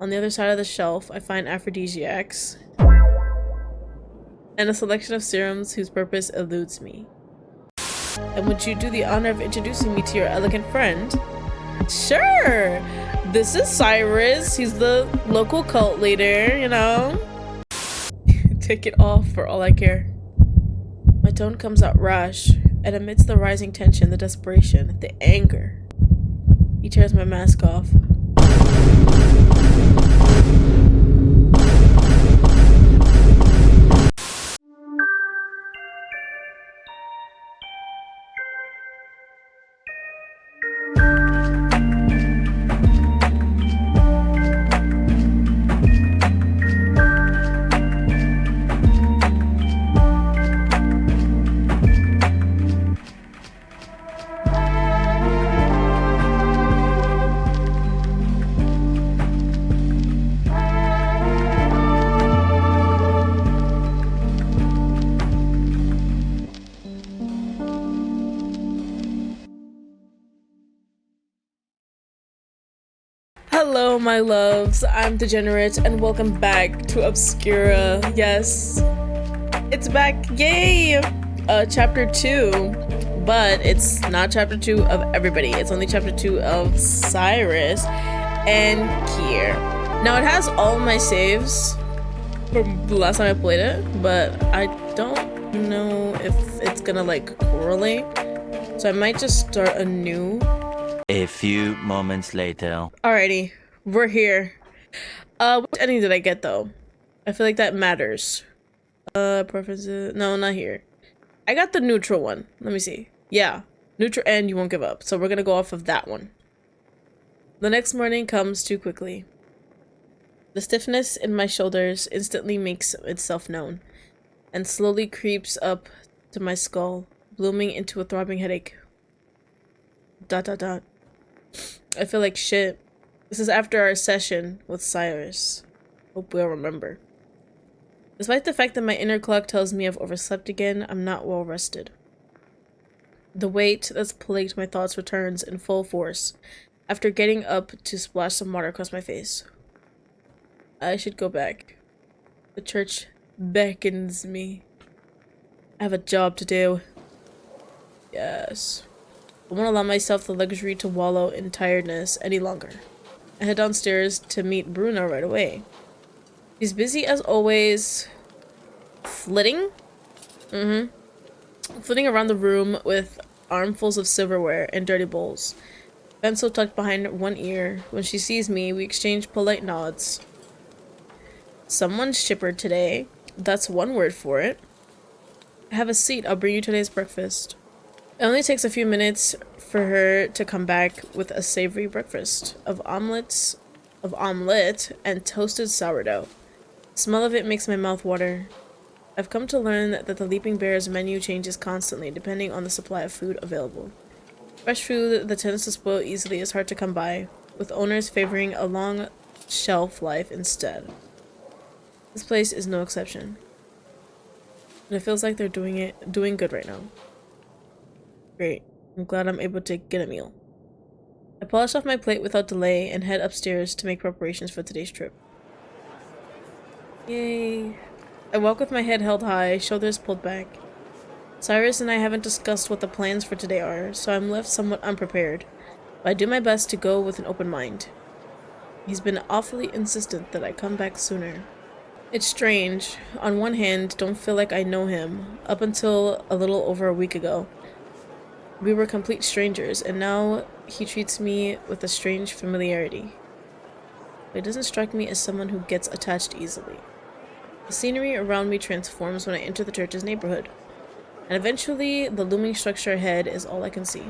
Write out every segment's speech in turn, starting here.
On the other side of the shelf, I find aphrodisiacs and a selection of serums whose purpose eludes me. And would you do the honor of introducing me to your elegant friend? Sure! This is Cirrus. He's the local cult leader, you know? Take it off for all I care. My tone comes out rash, and amidst the rising tension, the desperation, the anger, he tears my mask off. Hello my loves, I'm Degenerate and welcome back to Obscura. Yes, it's back, yay! Chapter 2, but it's not Chapter 2 of everybody, it's only Chapter 2 of Cirrus and Kier. Now it has all my saves from the last time I played it, but I don't know if it's gonna like correlate, so I might just start anew. A few moments later. Alrighty, we're here. Which ending did I get though? I feel like that matters. Preferences, no, not here. I got the neutral one. Let me see. Yeah, neutral and you won't give up. So we're gonna go off of that one. The next morning comes too quickly. The stiffness in my shoulders instantly makes itself known and slowly creeps up to my skull, blooming into a throbbing headache. ... I feel like shit. This is after our session with Cirrus. Hope we'll remember. Despite the fact that my inner clock tells me I've overslept again, I'm not well rested. The weight that's plagued my thoughts returns in full force after getting up to splash some water across my face. I should go back. The church beckons me. I have a job to do. Yes. I won't allow myself the luxury to wallow in tiredness any longer. I head downstairs to meet Bruno right away. He's busy as always, flitting? Flitting around the room with armfuls of silverware and dirty bowls. Pencil tucked behind one ear. When she sees me, we exchange polite nods. Someone's chipper today. That's one word for it. Have a seat. I'll bring you today's breakfast. It only takes a few minutes for her to come back with a savory breakfast of omelet and toasted sourdough. The smell of it makes my mouth water. I've come to learn that the Leaping Bear's menu changes constantly depending on the supply of food available. Fresh food that tends to spoil easily is hard to come by, with owners favoring a long shelf life instead. This place is no exception. And it feels like they're doing good right now. Great. I'm glad I'm able to get a meal. I polish off my plate without delay and head upstairs to make preparations for today's trip. Yay. I walk with my head held high, shoulders pulled back. Cirrus and I haven't discussed what the plans for today are, so I'm left somewhat unprepared, but I do my best to go with an open mind. He's been awfully insistent that I come back sooner. It's strange. On one hand, don't feel like I know him, up until a little over a week ago. We were complete strangers, and now he treats me with a strange familiarity. But it doesn't strike me as someone who gets attached easily. The scenery around me transforms when I enter the church's neighborhood, and eventually the looming structure ahead is all I can see.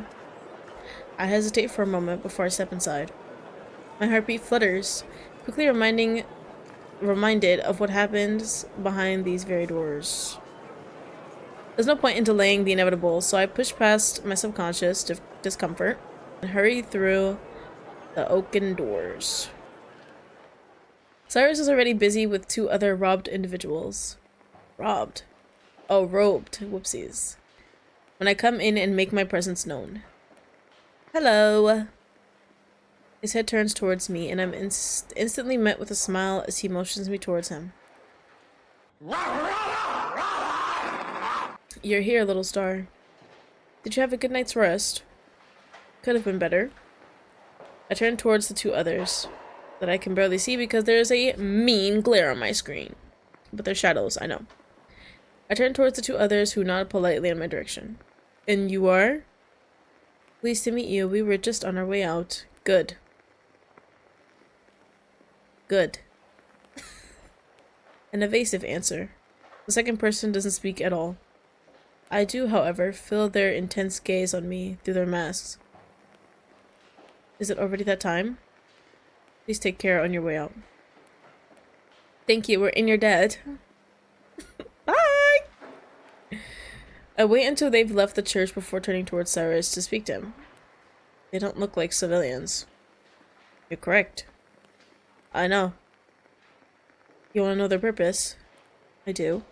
I hesitate for a moment before I step inside. My heartbeat flutters, quickly reminded of what happens behind these very doors. There's no point in delaying the inevitable, so I push past my subconscious discomfort and hurry through the oaken doors. Cirrus is already busy with two other robbed individuals. Robbed? Oh, robed. Whoopsies. When I come in and make my presence known. Hello. His head turns towards me, and I'm instantly met with a smile as he motions me towards him. You're here, little star. Did you have a good night's rest? Could have been better. I turn towards the two others that I can barely see because there's a mean glare on my screen. But they're shadows, I know. I turn towards the two others who nod politely in my direction. And you are? Pleased to meet you. We were just on our way out. Good. Good. An evasive answer. The second person doesn't speak at all. I do, however, feel their intense gaze on me through their masks. Is it already that time? Please take care on your way out. Thank you, we're in your debt. Bye! I wait until they've left the church before turning towards Cirrus to speak to him. They don't look like civilians. You're correct. I know. You want to know their purpose? I do.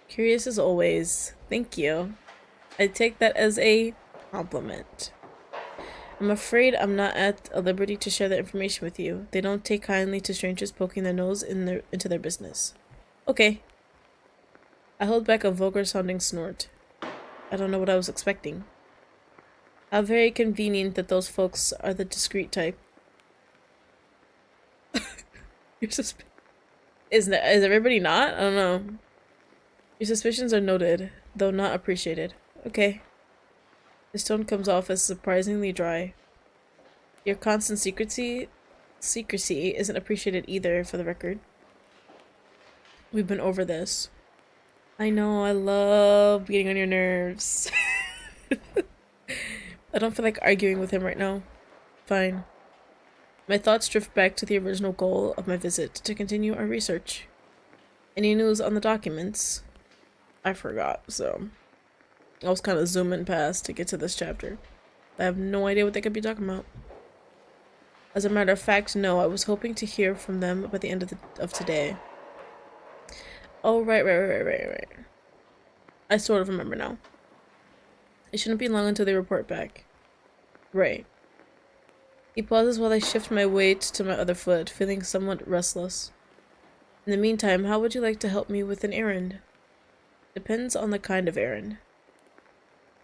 Curious as always. Thank you. I take that as a compliment. I'm afraid I'm not at a liberty to share that information with you. They don't take kindly to strangers poking their nose into their business. Okay. I hold back a vulgar-sounding snort. I don't know what I was expecting. How very convenient that those folks are the discreet type. Your is everybody not? I don't know. Your suspicions are noted, though not appreciated. Okay. His tone comes off as surprisingly dry. Your constant secrecy isn't appreciated either, for the record. We've been over this. I know, I love getting on your nerves. I don't feel like arguing with him right now. Fine. My thoughts drift back to the original goal of my visit, to continue our research. Any news on the documents? I forgot, so I was kind of zooming past to get to this chapter. I have no idea what they could be talking about. As a matter of fact, no, I was hoping to hear from them by the end of today. Oh, right. I sort of remember now. It shouldn't be long until they report back. Right. He pauses while I shift my weight to my other foot, feeling somewhat restless. In the meantime, how would you like to help me with an errand? Depends on the kind of errand.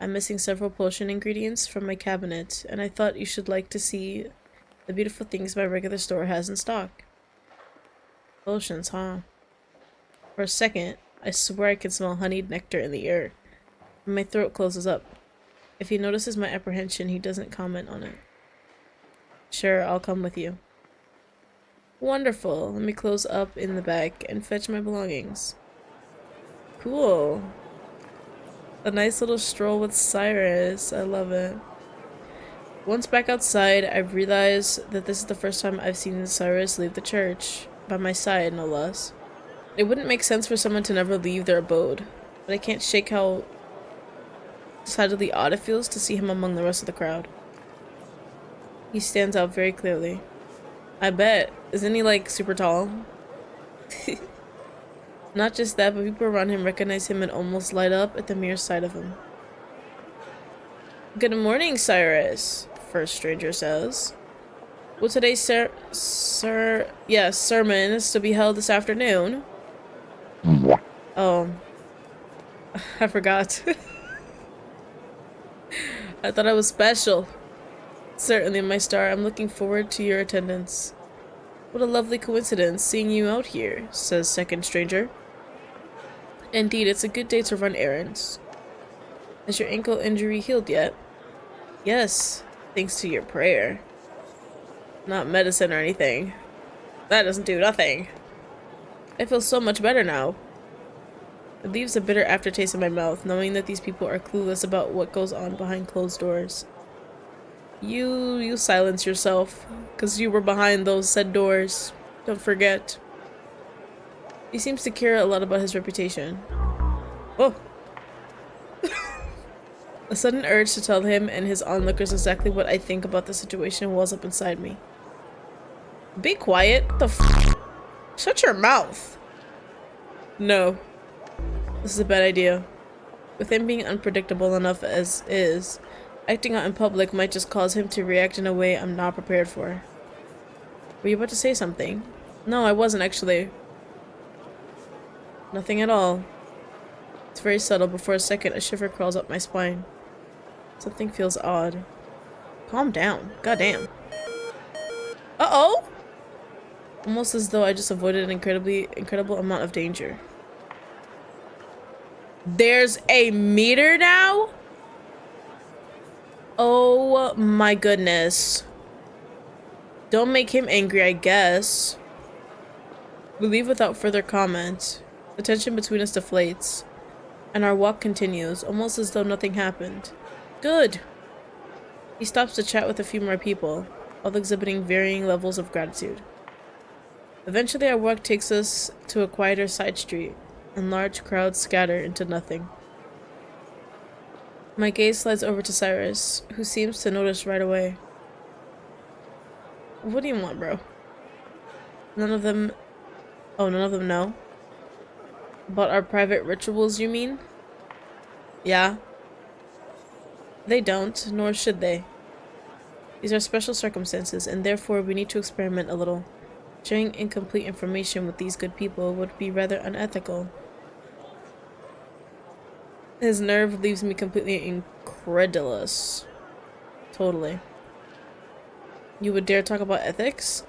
I'm missing several potion ingredients from my cabinet, and I thought you should like to see the beautiful things my regular store has in stock. Potions, huh? For a second, I swear I can smell honeyed nectar in the air, and my throat closes up. If he notices my apprehension, he doesn't comment on it. Sure, I'll come with you. Wonderful. Let me close up in the back and fetch my belongings. Cool. A nice little stroll with Cirrus. I love it. Once back outside, I realize that this is the first time I've seen Cirrus leave the church. By my side, no less. It wouldn't make sense for someone to never leave their abode, but I can't shake how decidedly odd it feels to see him among the rest of the crowd. He stands out very clearly. I bet. Isn't he, like, super tall? Not just that, but people around him recognize him and almost light up at the mere sight of him. Good morning, Cirrus, first stranger says. Will today's sermon is to be held this afternoon? Oh. I forgot. I thought I was special. Certainly, my star. I'm looking forward to your attendance. What a lovely coincidence seeing you out here, says second stranger. Indeed, it's a good day to run errands. Has your ankle injury healed yet? Yes, thanks to your prayer. Not medicine or anything. That doesn't do nothing. I feel so much better now. It leaves a bitter aftertaste in my mouth, knowing that these people are clueless about what goes on behind closed doors. You silence yourself, because you were behind those said doors. Don't forget. He seems to care a lot about his reputation. Oh! A sudden urge to tell him and his onlookers exactly what I think about the situation wells up inside me. Be quiet. The f***? Shut your mouth. No. This is a bad idea. With him being unpredictable enough as is, Acting out in public might just cause him to react in a way I'm not prepared for. Were you about to say something? No, I wasn't actually. Nothing at all. It's very subtle, but for a second a shiver crawls up my spine. Something feels odd. Calm down. Goddamn. Uh-oh! Almost as though I just avoided an incredible amount of danger. There's a meter now? Oh my goodness. Don't make him angry, I guess. We leave without further comment. The tension between us deflates, and our walk continues, almost as though nothing happened. Good. He stops to chat with a few more people, all exhibiting varying levels of gratitude. Eventually our walk takes us to a quieter side street, and large crowds scatter into nothing. My gaze slides over to Cirrus, who seems to notice right away. What do you want, bro? None of them know? About our private rituals, you mean? Yeah. They don't, nor should they. These are special circumstances, and therefore we need to experiment a little. Sharing incomplete information with these good people would be rather unethical. His nerve leaves me completely incredulous. Totally. You would dare talk about ethics?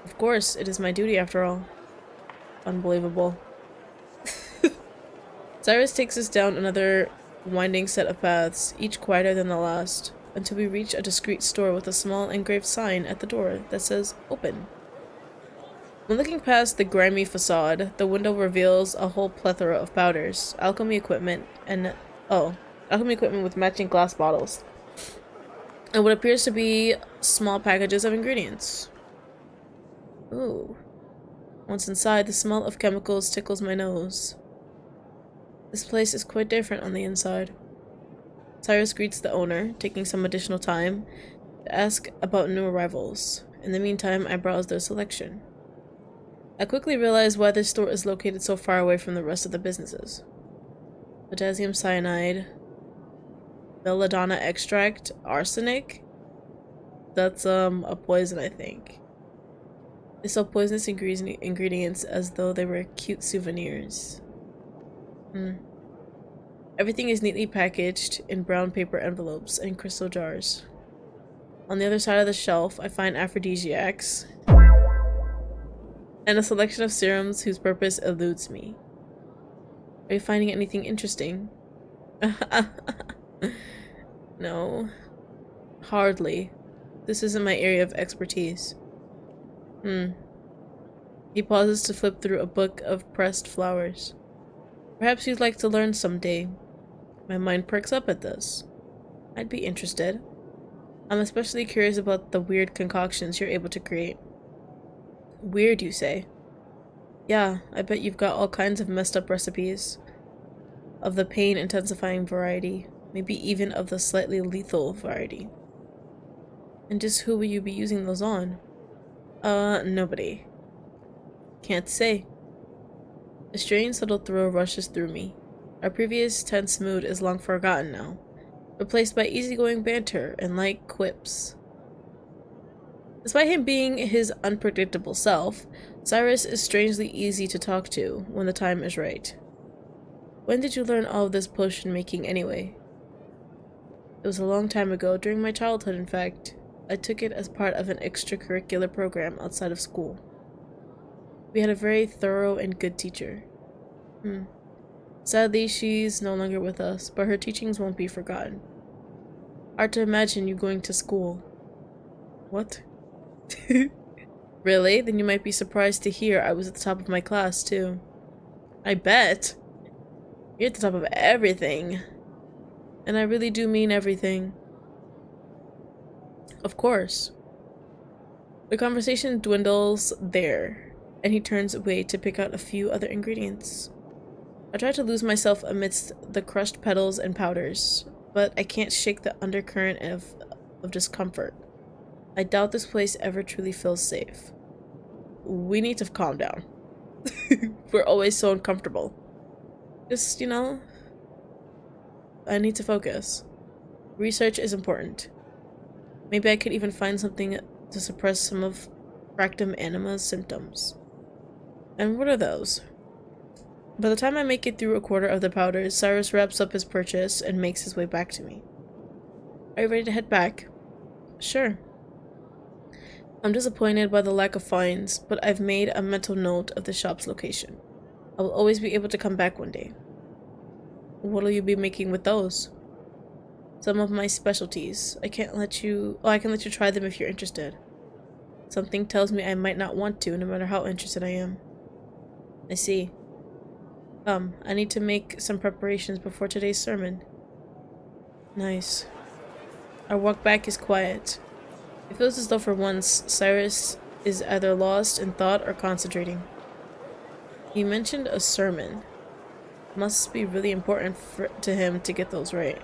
Of course, it is my duty after all. Unbelievable. Cirrus takes us down another winding set of paths, each quieter than the last, until we reach a discreet store with a small engraved sign at the door that says, "Open." When looking past the grimy facade, the window reveals a whole plethora of powders, alchemy equipment with matching glass bottles, and what appears to be small packages of ingredients. Ooh. Once inside, the smell of chemicals tickles my nose. This place is quite different on the inside. Cirrus greets the owner, taking some additional time to ask about new arrivals. In the meantime, I browse their selection. I quickly realize why this store is located so far away from the rest of the businesses. Potassium cyanide, belladonna extract, arsenic? That's a poison, I think. They sell poisonous ingredients as though they were cute souvenirs. Everything is neatly packaged in brown paper envelopes and crystal jars. On the other side of the shelf, I find aphrodisiacs and a selection of serums whose purpose eludes me. Are you finding anything interesting? No. Hardly. This isn't my area of expertise. He pauses to flip through a book of pressed flowers. Perhaps you'd like to learn someday. My mind perks up at this. I'd be interested. I'm especially curious about the weird concoctions you're able to create. Weird, you say? Yeah, I bet you've got all kinds of messed up recipes. Of the pain-intensifying variety. Maybe even of the slightly lethal variety. And just who will you be using those on? Nobody. Can't say. A strange subtle thrill rushes through me. Our previous tense mood is long forgotten now, replaced by easygoing banter and light quips. Despite him being his unpredictable self, Cirrus is strangely easy to talk to when the time is right. When did you learn all of this potion making anyway? It was a long time ago, during my childhood in fact. I took it as part of an extracurricular program outside of school. We had a very thorough and good teacher. Sadly, she's no longer with us, but her teachings won't be forgotten. Hard to imagine you going to school. What? Really? Then you might be surprised to hear I was at the top of my class, too. I bet. You're at the top of everything. And I really do mean everything. Of course. The conversation dwindles there, and he turns away to pick out a few other ingredients. I try to lose myself amidst the crushed petals and powders, but I can't shake the undercurrent of discomfort. I doubt this place ever truly feels safe. We need to calm down. We're always so uncomfortable. Just, I need to focus. Research is important. Maybe I could even find something to suppress some of Fractum Anima's symptoms. And what are those? By the time I make it through a quarter of the powders, Cyrus wraps up his purchase and makes his way back to me. Are you ready to head back? Sure. I'm disappointed by the lack of finds, but I've made a mental note of the shop's location. I will always be able to come back one day. What will you be making with those? Some of my specialties. I can let you try them if you're interested. Something tells me I might not want to, no matter how interested I am. I see. I need to make some preparations before today's sermon. Nice. Our walk back is quiet. It feels as though for once, Cyrus is either lost in thought or concentrating. He mentioned a sermon. Must be really important to him to get those right.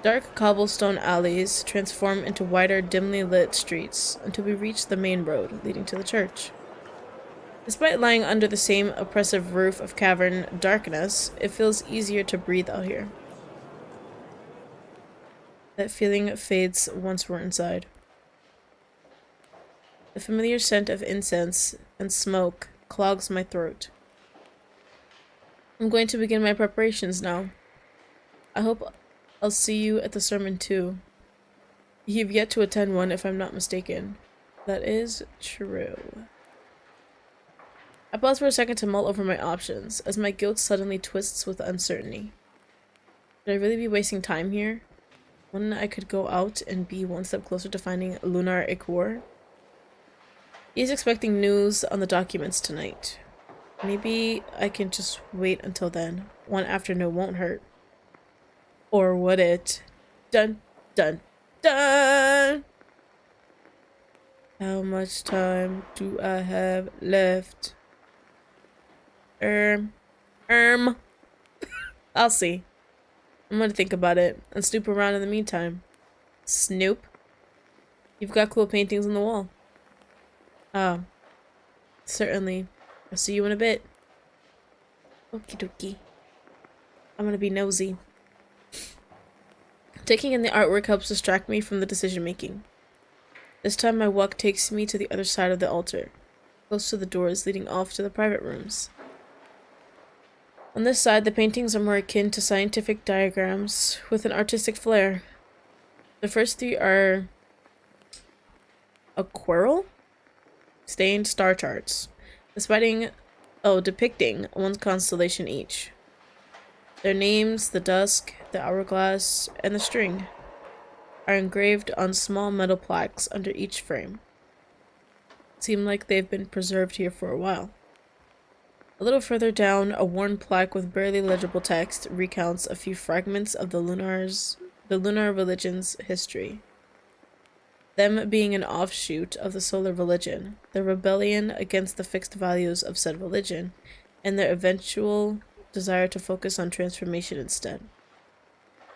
Dark cobblestone alleys transform into wider, dimly lit streets until we reach the main road leading to the church. Despite lying under the same oppressive roof of cavern darkness, it feels easier to breathe out here. That feeling fades once we're inside. The familiar scent of incense and smoke clogs my throat. I'm going to begin my preparations now. I hope I'll see you at the sermon too. You've yet to attend one if I'm not mistaken. That is true. I pause for a second to mull over my options, as my guilt suddenly twists with uncertainty. Should I really be wasting time here? When I could go out and be one step closer to finding lunar ichor? He's expecting news on the documents tonight. Maybe I can just wait until then. One afternoon won't hurt. Or would it? Dun, dun, dun! How much time do I have left? I'll see. I'm gonna think about it and snoop around in the meantime. Snoop? You've got cool paintings on the wall. Ah, certainly. I'll see you in a bit. Okie dokie. I'm gonna be nosy. Taking in the artwork helps distract me from the decision making. This time my walk takes me to the other side of the altar, close to the doors leading off to the private rooms. On this side, the paintings are more akin to scientific diagrams with an artistic flair. The first three are aquarelle? Stained star charts, depicting one constellation each. Their names, the dusk, the hourglass, and the string, are engraved on small metal plaques under each frame. Seem like they've been preserved here for a while. A little further down, a worn plaque with barely legible text recounts a few fragments of the lunar religion's history. Them being an offshoot of the solar religion, the rebellion against the fixed values of said religion, and their eventual desire to focus on transformation instead.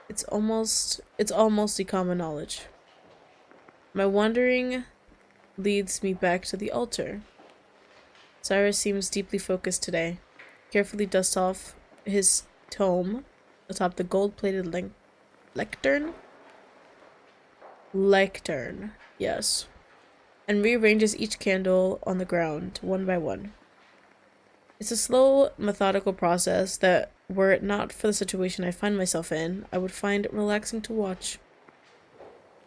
It's all mostly common knowledge. My wandering leads me back to the altar. Cyrus seems deeply focused today. Carefully dusts off his tome atop the gold-plated lectern? Lectern, yes. And rearranges each candle on the ground, one by one. It's a slow, methodical process that, were it not for the situation I find myself in, I would find relaxing to watch.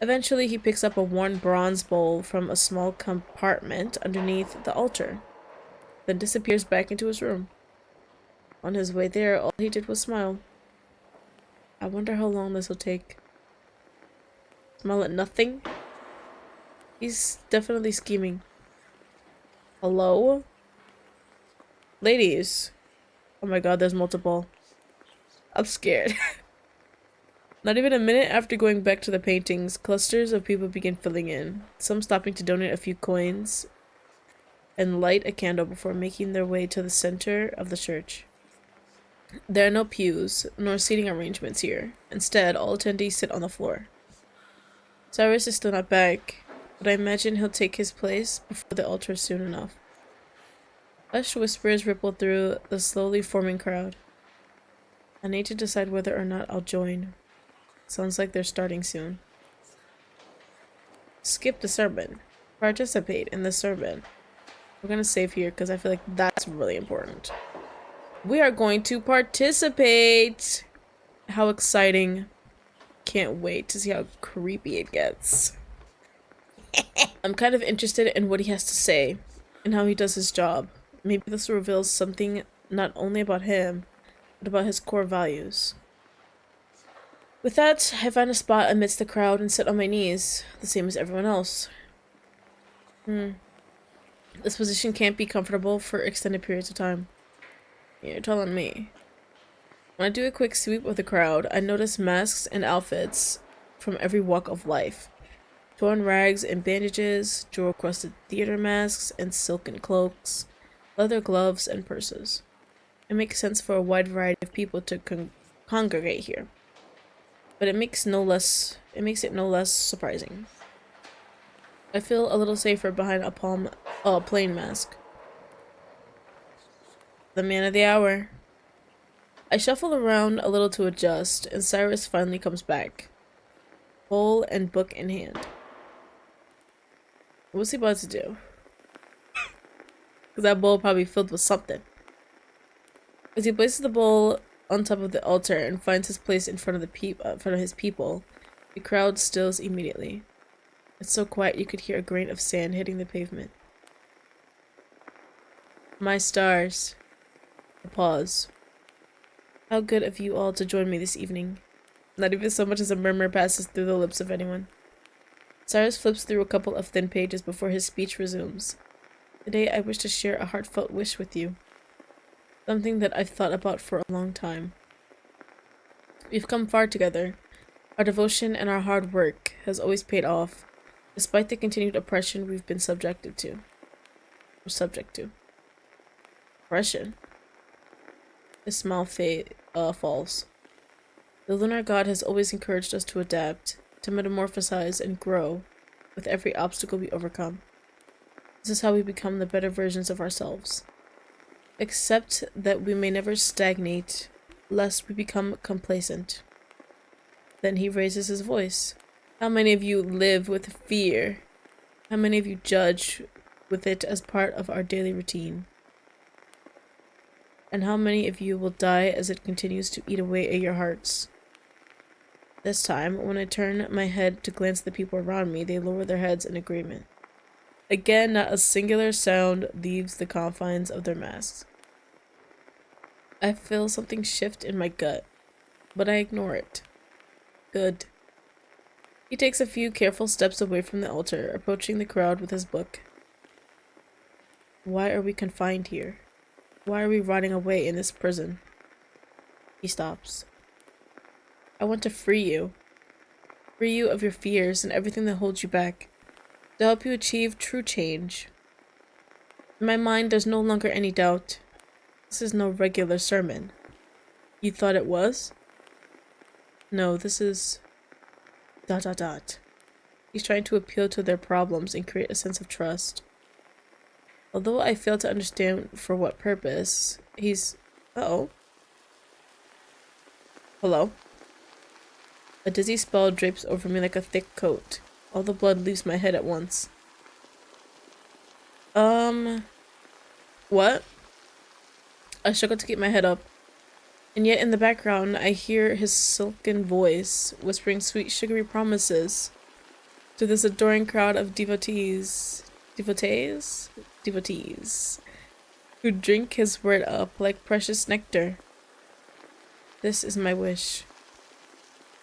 Eventually, he picks up a worn bronze bowl from a small compartment underneath the altar, then disappears back into his room. On his way there, all he did was smile. I wonder how long this will take. Smile at nothing? He's definitely scheming. Hello? Ladies. Oh my god, there's multiple. I'm scared. Not even a minute after going back to the paintings, clusters of people begin filling in, some stopping to donate a few coins and light a candle before making their way to the center of the church. There are no pews, nor seating arrangements here. Instead, all attendees sit on the floor. Cyrus is still not back, but I imagine he'll take his place before the altar soon enough. Hushed whispers ripple through the slowly forming crowd. I need to decide whether or not I'll join. Sounds like they're starting soon. Skip the sermon. Participate in the sermon. We're gonna save here because I feel like that's really important. We are going to participate! How exciting. Can't wait to see how creepy it gets. I'm kind of interested in what he has to say and how he does his job. Maybe this reveals something not only about him, but about his core values. With that, I find a spot amidst the crowd and sit on my knees, the same as everyone else. This position can't be comfortable for extended periods of time. You're telling me. When I do a quick sweep of the crowd, I notice masks and outfits from every walk of life. Torn rags and bandages, jewel-crusted theater masks and silken cloaks, leather gloves and purses. It makes sense for a wide variety of people to congregate here. But it makes it no less surprising. I feel a little safer behind a plain mask. The man of the hour. I shuffle around a little to adjust, and Cyrus finally comes back. Bowl and book in hand. What's he about to do? Because that bowl probably filled with something. As he places the bowl on top of the altar and finds his place in front of his people, the crowd stills immediately. It's so quiet you could hear a grain of sand hitting the pavement. My stars. A pause. How good of you all to join me this evening. Not even so much as a murmur passes through the lips of anyone. Cyrus flips through a couple of thin pages before his speech resumes. Today I wish to share a heartfelt wish with you. Something that I've thought about for a long time. We've come far together. Our devotion and our hard work has always paid off, despite the continued oppression we've been subject to. Oppression? His smile falls. The lunar god has always encouraged us to adapt, to metamorphosize and grow with every obstacle we overcome. This is how we become the better versions of ourselves. Except that we may never stagnate, lest we become complacent. Then he raises his voice. How many of you live with fear? How many of you judge with it as part of our daily routine? And how many of you will die as it continues to eat away at your hearts? This time, when I turn my head to glance at the people around me, they lower their heads in agreement. Again, not a singular sound leaves the confines of their masks. I feel something shift in my gut, but I ignore it. Good. He takes a few careful steps away from the altar, approaching the crowd with his book. Why are we confined here? Why are we rotting away in this prison? He stops. I want to free you. Free you of your fears and everything that holds you back. To help you achieve true change. In my mind, there's no longer any doubt. This is no regular sermon. You thought it was? No, this is... ... He's trying to appeal to their problems and create a sense of trust. Although I fail to understand for what purpose, he's... Uh-oh. Hello? A dizzy spell drapes over me like a thick coat. All the blood leaves my head at once. What? I struggle to keep my head up. And yet in the background, I hear his silken voice, whispering sweet, sugary promises to this adoring crowd of devotees, who drink his word up like precious nectar. This is my wish.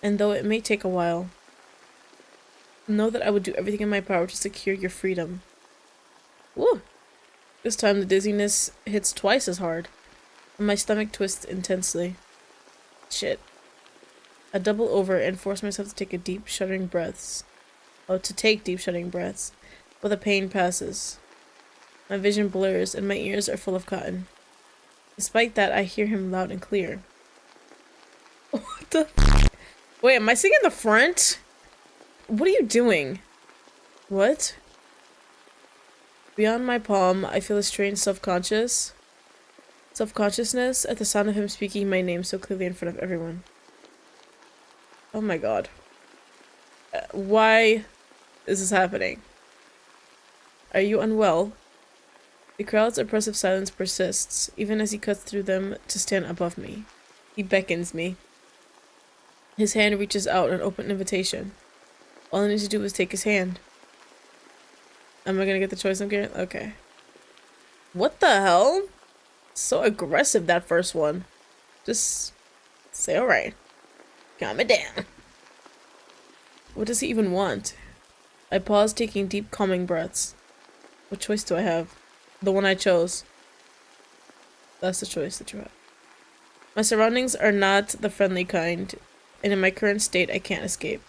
And though it may take a while, know that I would do everything in my power to secure your freedom. Woo! This time the dizziness hits twice as hard, and my stomach twists intensely. Shit. I double over and force myself to take deep, shuddering breaths. But the pain passes. My vision blurs, and my ears are full of cotton. Despite that, I hear him loud and clear. What the f- Wait, am I singing the front? What are you doing? What? Beyond my palm, I feel a strange self-consciousness at the sound of him speaking my name so clearly in front of everyone. Oh my god. Why is this happening? Are you unwell? The crowd's oppressive silence persists, even as he cuts through them to stand above me. He beckons me. His hand reaches out an open invitation. All I need to do is take his hand. Am I gonna get the choice I'm getting? Okay. What the hell? So aggressive, that first one. Just say alright. Calm it down. What does he even want? I pause, taking deep, calming breaths. What choice do I have? The one I chose. That's the choice that you have. My surroundings are not the friendly kind, and in my current state, I can't escape.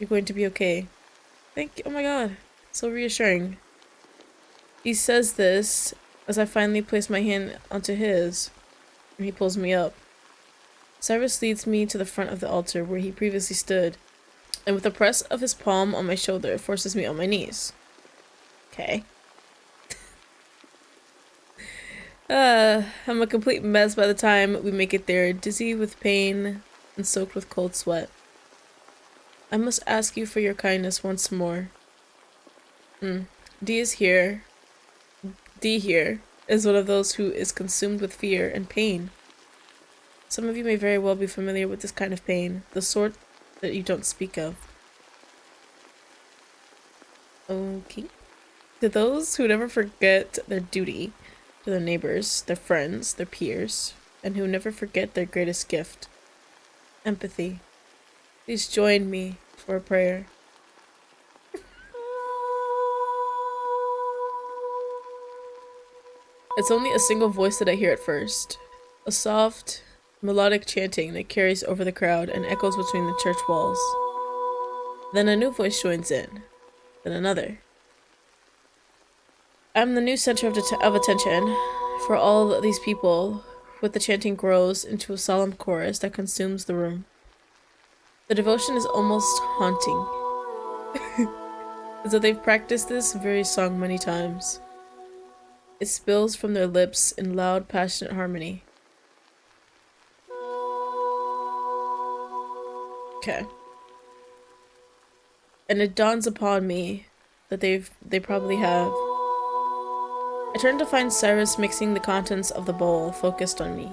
You're going to be okay. Thank you. Oh my god. So reassuring. He says this as I finally place my hand onto his, and he pulls me up. Cirrus leads me to the front of the altar where he previously stood, and with a press of his palm on my shoulder, forces me on my knees. Okay. I'm a complete mess by the time we make it there, dizzy with pain and soaked with cold sweat. I must ask you for your kindness once more. D is here. D here is one of those who is consumed with fear and pain. Some of you may very well be familiar with this kind of pain, the sort that you don't speak of. Okay. To those who never forget their duty to their neighbors, their friends, their peers, and who never forget their greatest gift, empathy. Please join me for a prayer. It's only a single voice that I hear at first. A soft, melodic chanting that carries over the crowd and echoes between the church walls. Then a new voice joins in. Then another. I'm the new center of attention for all these people, with the chanting grows into a solemn chorus that consumes the room. The devotion is almost haunting, as though they've practiced this very song many times. It spills from their lips in loud, passionate harmony. Okay. And it dawns upon me that they probably have. I turn to find Cirrus mixing the contents of the bowl, focused on me.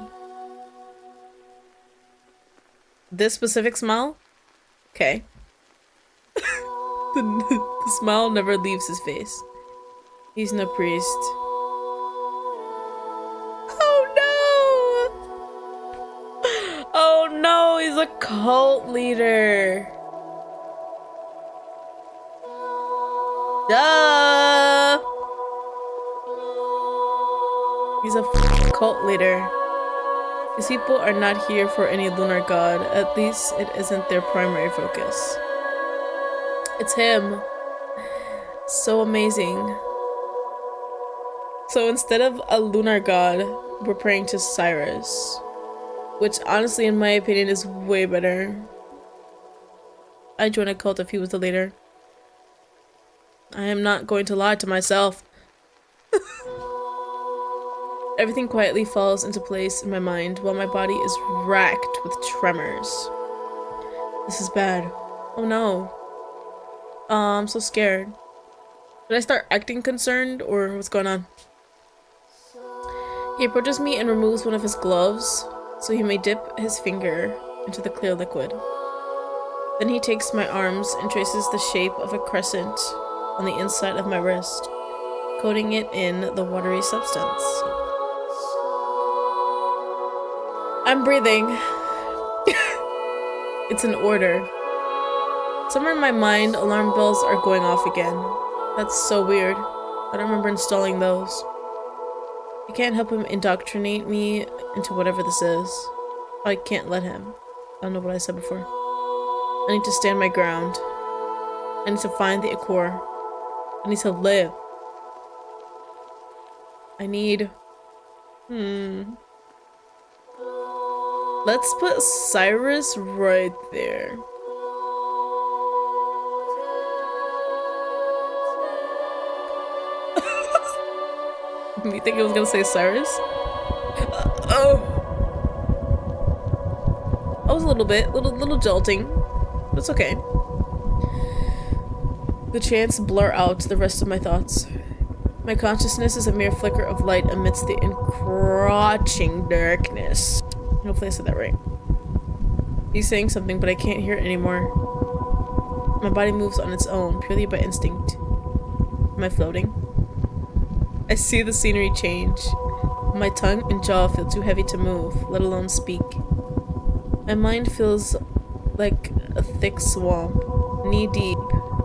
This specific smile? Okay. The smile never leaves his face. He's no priest. Oh no! Oh no, he's a cult leader. Duh! He's a cult leader. These people are not here for any lunar god. At least it isn't their primary focus. It's him. So amazing. So instead of a lunar god, we're praying to Cirrus. Which honestly, in my opinion, is way better. I'd join a cult if he was the leader. I am not going to lie to myself. Everything quietly falls into place in my mind while my body is racked with tremors. This is bad. Oh no. I'm so scared. Did I start acting concerned or what's going on? He approaches me and removes one of his gloves so he may dip his finger into the clear liquid. Then he takes my arms and traces the shape of a crescent on the inside of my wrist, coating it in the watery substance. I'm breathing. It's an order. Somewhere in my mind, alarm bells are going off again. That's so weird. I don't remember installing those. I can't help him indoctrinate me into whatever this is. I can't let him. I don't know what I said before. I need to stand my ground. I need to find the Acor. I need to live. I need... Let's put Cirrus right there. You think it was gonna say Cirrus? Oh. I was a little jolting. That's okay. The chants blur out the rest of my thoughts. My consciousness is a mere flicker of light amidst the encroaching darkness. Hopefully I said that right. He's saying something, but I can't hear it anymore. My body moves on its own, purely by instinct. Am I floating? I see the scenery change. My tongue and jaw feel too heavy to move, let alone speak. My mind feels like a thick swamp, knee-deep,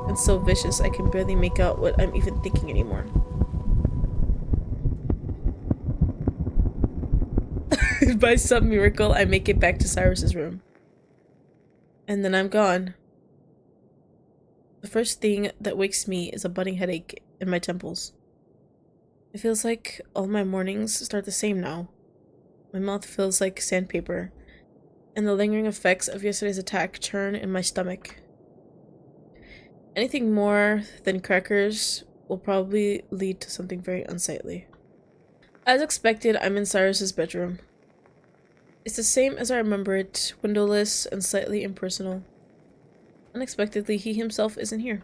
and so vicious I can barely make out what I'm even thinking anymore. By some miracle, I make it back to Cyrus's room. And then I'm gone. The first thing that wakes me is a budding headache in my temples. It feels like all my mornings start the same now. My mouth feels like sandpaper, and the lingering effects of yesterday's attack churn in my stomach. Anything more than crackers will probably lead to something very unsightly. As expected, I'm in Cyrus's bedroom. It's the same as I remember it, windowless and slightly impersonal. Unexpectedly, he himself isn't here.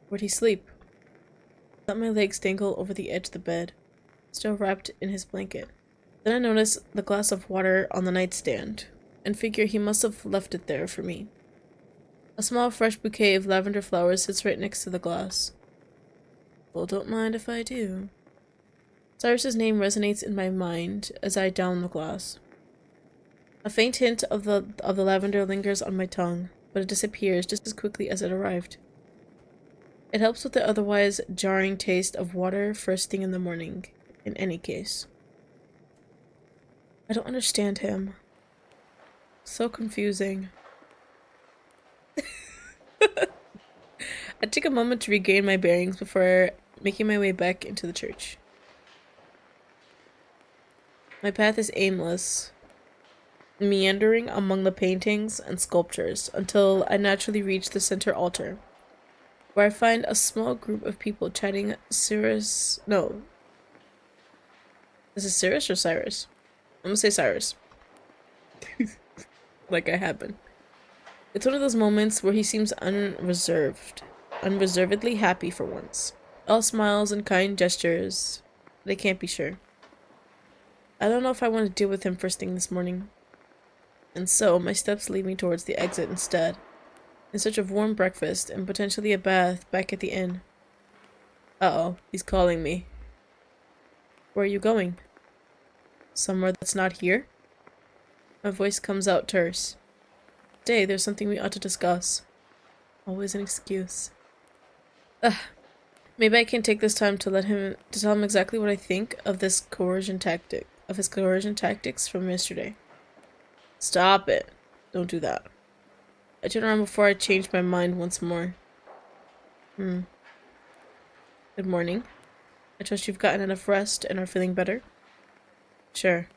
Where'd he sleep? I let my legs dangle over the edge of the bed, still wrapped in his blanket. Then I notice the glass of water on the nightstand, and figure he must have left it there for me. A small fresh bouquet of lavender flowers sits right next to the glass. Well, don't mind if I do. Cyrus's name resonates in my mind as I down the glass. A faint hint of the lavender lingers on my tongue, but it disappears just as quickly as it arrived. It helps with the otherwise jarring taste of water first thing in the morning, in any case. I don't understand him. So confusing. I take a moment to regain my bearings before making my way back into the church. My path is aimless, meandering among the paintings and sculptures until I naturally reach the center altar, where I find a small group of people chatting Cirrus. No. Is it Cirrus or Cyrus? I'm gonna say Cyrus. Like I have been. It's one of those moments where he seems unreservedly happy for once. All smiles and kind gestures. They can't be sure. I don't know if I want to deal with him first thing this morning. And so, my steps lead me towards the exit instead, in search of warm breakfast and potentially a bath back at the inn. Uh-oh, he's calling me. Where are you going? Somewhere that's not here? My voice comes out terse. Today, there's something we ought to discuss. Always an excuse. Ugh. Maybe I can take this time to tell him exactly what I think of his coercion tactics from yesterday. Stop it. Don't do that. I turn around before I change my mind once more. Good morning. I trust you've gotten enough rest and are feeling better? Sure.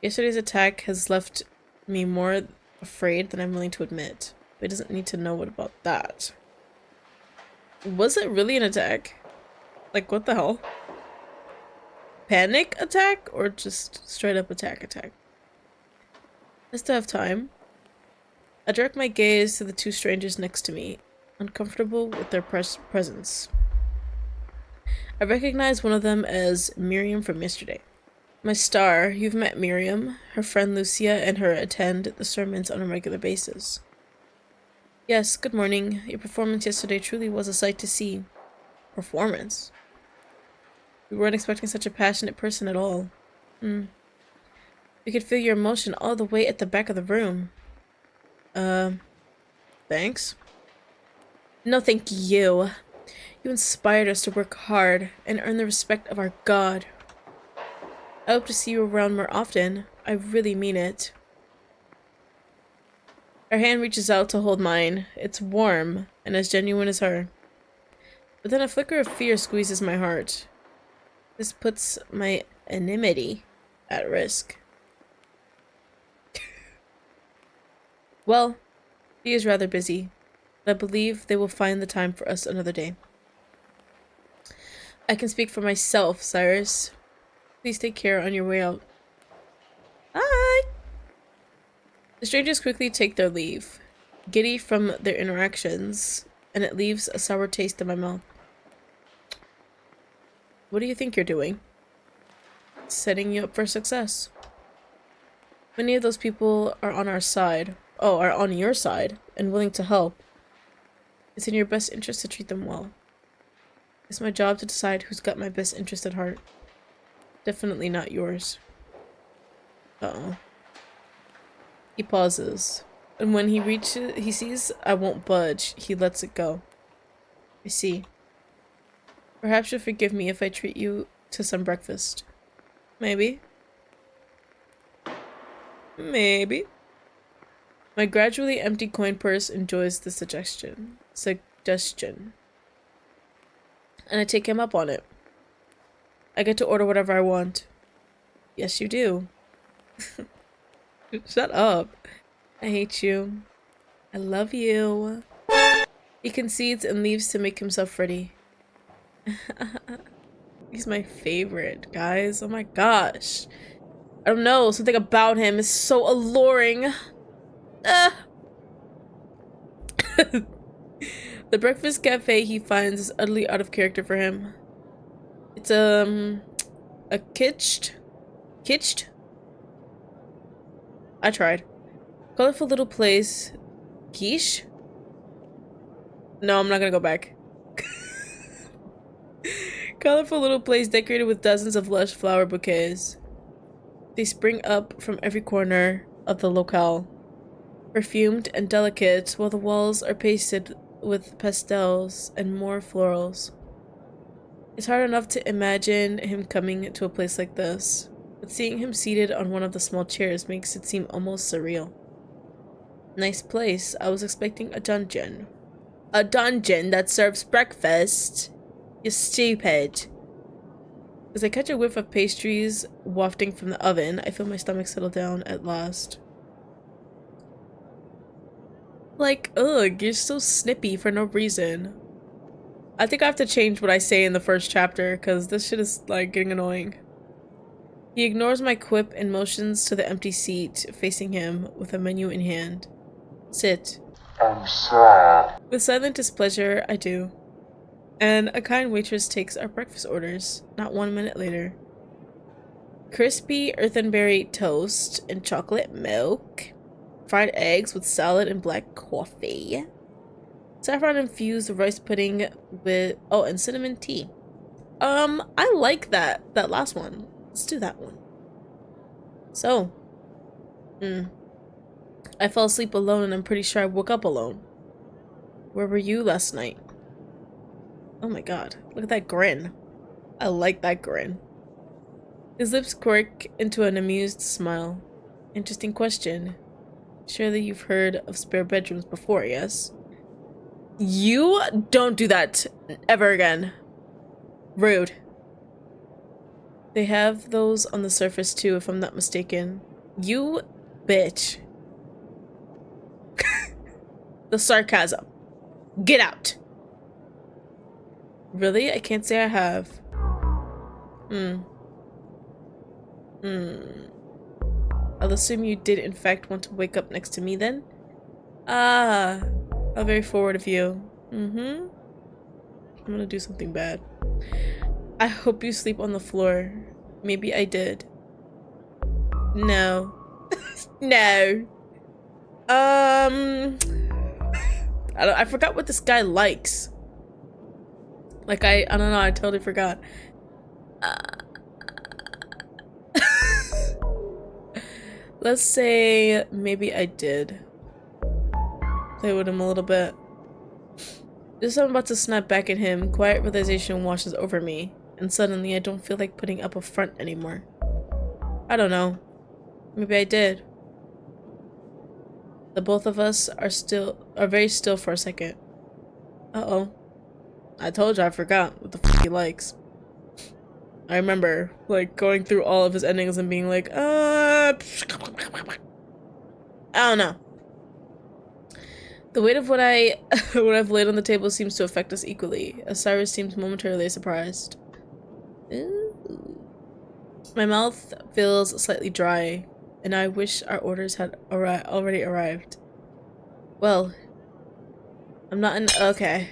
Yesterday's attack has left me more afraid than I'm willing to admit. But he doesn't need to know what about that. Was it really an attack? Like, what the hell? Panic attack? Or just straight up attack? I still have time. I direct my gaze to the two strangers next to me, uncomfortable with their presence. I recognize one of them as Miriam from yesterday. My star, you've met Miriam. Her friend Lucia and her attend the sermons on a regular basis. Yes, good morning. Your performance yesterday truly was a sight to see. Performance? We weren't expecting such a passionate person at all. We could feel your emotion all the way at the back of the room. Thanks? No, thank you. You inspired us to work hard and earn the respect of our God. I hope to see you around more often. I really mean it. Her hand reaches out to hold mine. It's warm and as genuine as her. But then a flicker of fear squeezes my heart. This puts my anonymity at risk. Well, he is rather busy, but I believe they will find the time for us another day. I can speak for myself, Cyrus. Please take care on your way out. Bye! The strangers quickly take their leave, giddy from their interactions, and it leaves a sour taste in my mouth. What do you think you're doing? Setting you up for success. Many of those people are on our side. Oh, are on your side and willing to help. It's in your best interest to treat them well. It's my job to decide who's got my best interest at heart. Definitely not yours. Uh-oh. He pauses, and when he sees I won't budge, he lets it go. I see. Perhaps you'll forgive me if I treat you to some breakfast. Maybe. Maybe. My gradually empty coin purse enjoys the suggestion. And I take him up on it. I get to order whatever I want. Yes, you do. Shut up. I hate you. I love you. He concedes and leaves to make himself ready. He's my favorite, guys. Oh my gosh. I don't know. Something about him is so alluring. The breakfast cafe he finds is utterly out of character for him. It's a kitsched? I tried. Colorful little place. Quiche? No, I'm not gonna go back. Colorful little place decorated with dozens of lush flower bouquets. They spring up from every corner of the locale. Perfumed and delicate, while the walls are pasted with pastels and more florals. It's hard enough to imagine him coming to a place like this, but seeing him seated on one of the small chairs makes it seem almost surreal. Nice place. I was expecting a dungeon. A dungeon that serves breakfast? You're stupid. As I catch a whiff of pastries wafting from the oven, I feel my stomach settle down at last. Like, ugh, you're so snippy for no reason. I think I have to change what I say in the first chapter, because this shit is, like, getting annoying. He ignores my quip and motions to the empty seat facing him with a menu in hand. Sit. I'm sad. With silent displeasure, I do. And a kind waitress takes our breakfast orders, not 1 minute later. Crispy earthenberry toast and chocolate milk. Fried eggs with salad and black coffee. Saffron-infused rice pudding with... oh, and cinnamon tea. I like that last one. Let's do that one. So. I fell asleep alone and I'm pretty sure I woke up alone. Where were you last night? Oh my god. Look at that grin. I like that grin. His lips quirk into an amused smile. Interesting question. Surely you've heard of spare bedrooms before, yes? You don't do that ever again. Rude. They have those on the surface too, if I'm not mistaken. You bitch. The sarcasm. Get out. Really? I can't say I have. I'll assume you did in fact want to wake up next to me then? Ah, how very forward of you. I'm gonna do something bad. I hope you sleep on the floor. Maybe I did. No. No. I forgot what this guy likes. Like, I don't know, I totally forgot. Let's say maybe I did play with him a little bit. Just as I'm about to snap back at him, quiet realization washes over me, and suddenly I don't feel like putting up a front anymore. I don't know. Maybe I did. The both of us are very still for a second. Uh-oh. I told you I forgot what the f he likes. I remember, like, going through all of his endings and being like, I don't know. The weight of what I've laid on the table seems to affect us equally, as Cyrus seems momentarily surprised. Ooh. My mouth feels slightly dry, and I wish our orders had already arrived. Well, I'm not in. Okay.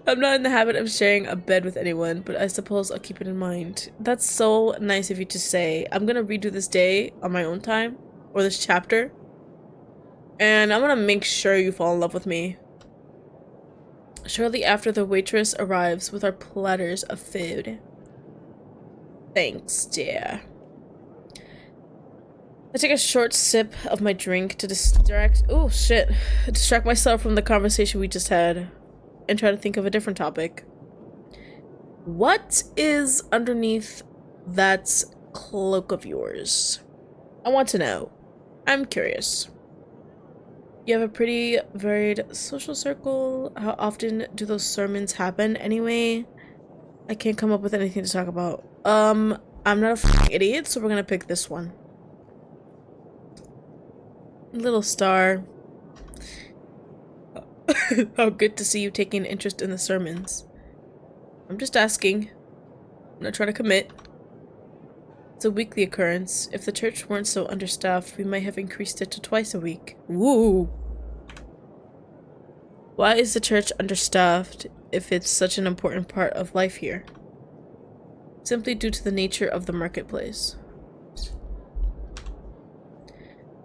I'm not in the habit of sharing a bed with anyone, but I suppose I'll keep it in mind. That's so nice of you to say. I'm gonna redo this day on my own time, or this chapter, and I'm gonna make sure you fall in love with me. Shortly after, the waitress arrives with our platters of food. Thanks, dear. I take a short sip of my drink to distract myself from the conversation we just had and try to think of a different topic. What is underneath that cloak of yours? I want to know. I'm curious. You have a pretty varied social circle. How often do those sermons happen anyway? I can't come up with anything to talk about. I'm not a f***ing idiot, so we're gonna pick this one. Little star. How good to see you taking an interest in the sermons. I'm just asking. I'm not trying to commit. It's a weekly occurrence. If the church weren't so understaffed, we might have increased it to twice a week. Woo! Why is the church understaffed if it's such an important part of life here? Simply due to the nature of the marketplace.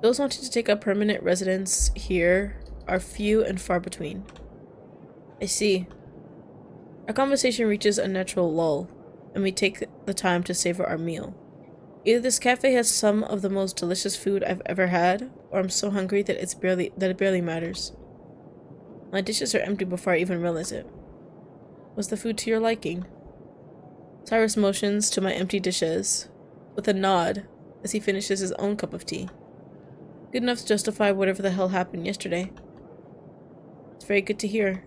Those wanting to take up permanent residence here are few and far between. I see. Our conversation reaches a natural lull, and we take the time to savor our meal. Either this cafe has some of the most delicious food I've ever had, or I'm so hungry that it barely matters. My dishes are empty before I even realize it. Was the food to your liking? Cyrus motions to my empty dishes, with a nod as he finishes his own cup of tea. Good enough to justify whatever the hell happened yesterday. It's very good to hear.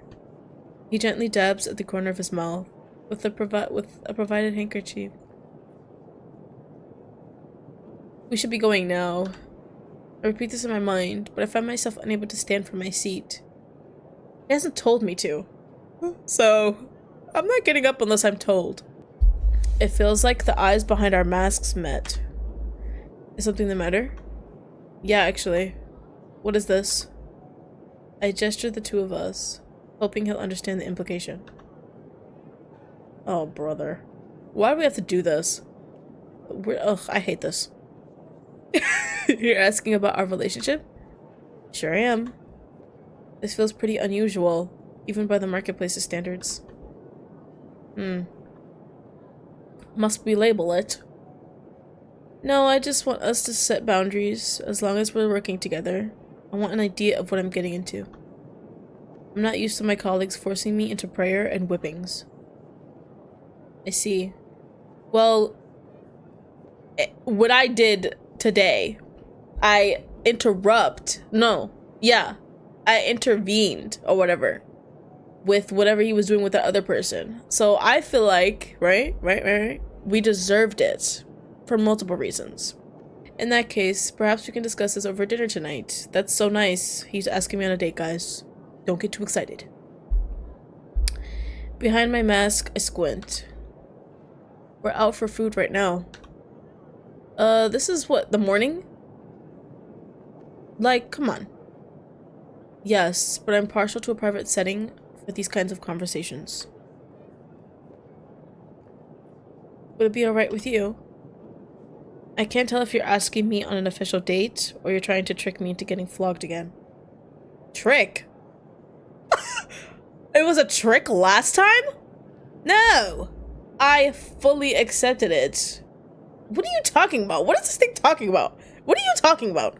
He gently dabs at the corner of his mouth with a provided handkerchief. We should be going now. I repeat this in my mind, but I find myself unable to stand from my seat. He hasn't told me to, so I'm not getting up unless I'm told. It feels like the eyes behind our masks met. Is something the matter? Yeah, actually. What is this? I gesture the two of us, hoping he'll understand the implication. Oh, brother. Why do we have to do this? Ugh, I hate this. You're asking about our relationship? Sure I am. This feels pretty unusual, even by the marketplace's standards. Must we label it? No, I just want us to set boundaries, as long as we're working together. I want an idea of what I'm getting into. I'm not used to my colleagues forcing me into prayer and whippings. I see. Well, what I did today, I intervened, or whatever, with whatever he was doing with the other person. So I feel like, right, we deserved it. For multiple reasons. In that case, perhaps we can discuss this over dinner tonight. That's so nice. He's asking me on a date, guys. Don't get too excited. Behind my mask, I squint. We're out for food right now. This is what, the morning? Like, come on. Yes, but I'm partial to a private setting for these kinds of conversations. Would it be alright with you? I can't tell if you're asking me on an official date, or you're trying to trick me into getting flogged again. Trick? It was a trick last time? No! I fully accepted it. What are you talking about? What is this thing talking about? What are you talking about?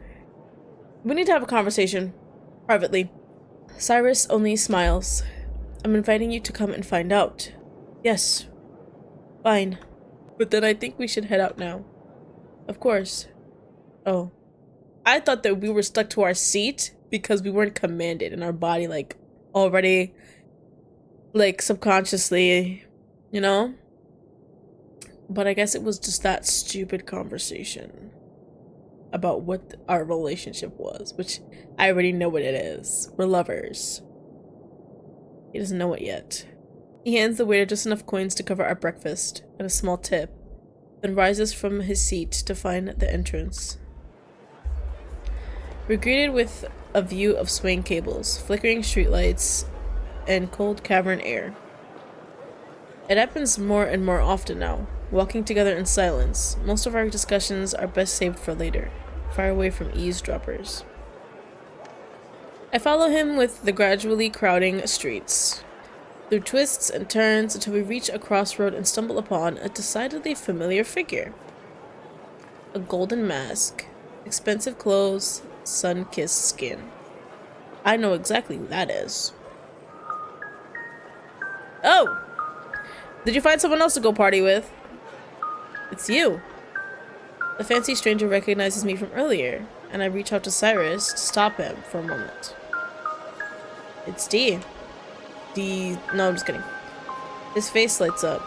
We need to have a conversation. Privately. Cyrus only smiles. I'm inviting you to come and find out. Yes. Fine. But then I think we should head out now. Of course. Oh. I thought that we were stuck to our seat because we weren't commanded and our body, like, already, like, subconsciously, you know? But I guess it was just that stupid conversation about what our relationship was, which I already know what it is. We're lovers. He doesn't know it yet. He hands the waiter just enough coins to cover our breakfast and a small tip, then rises from his seat to find the entrance. We're greeted with a view of swaying cables, flickering streetlights, and cold cavern air. It happens more and more often now, walking together in silence. Most of our discussions are best saved for later, far away from eavesdroppers. I follow him with the gradually crowding streets, through twists and turns until we reach a crossroad and stumble upon a decidedly familiar figure. A golden mask, expensive clothes, sun-kissed skin. I know exactly who that is. Oh! Did you find someone else to go party with? It's you. The fancy stranger recognizes me from earlier, and I reach out to Cirrus to stop him for a moment. It's D. No, I'm just kidding. His face lights up.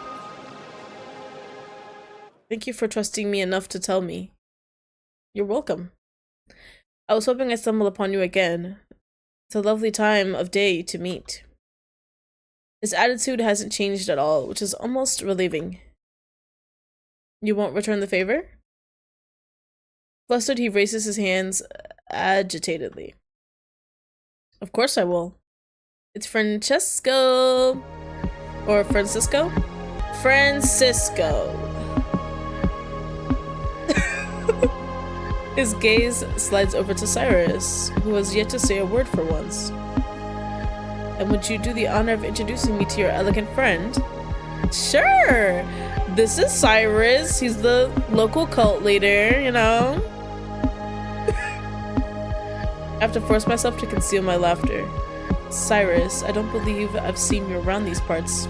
Thank you for trusting me enough to tell me. You're welcome. I was hoping I'd stumble upon you again. It's a lovely time of day to meet. His attitude hasn't changed at all, which is almost relieving. You won't return the favor? Flustered, he raises his hands agitatedly. Of course I will. It's Francesco. Or Francisco? Francisco. His gaze slides over to Cirrus, who has yet to say a word for once. And would you do the honor of introducing me to your elegant friend? Sure! This is Cirrus. He's the local cult leader, you know? I have to force myself to conceal my laughter. Cirrus, I don't believe I've seen you around these parts.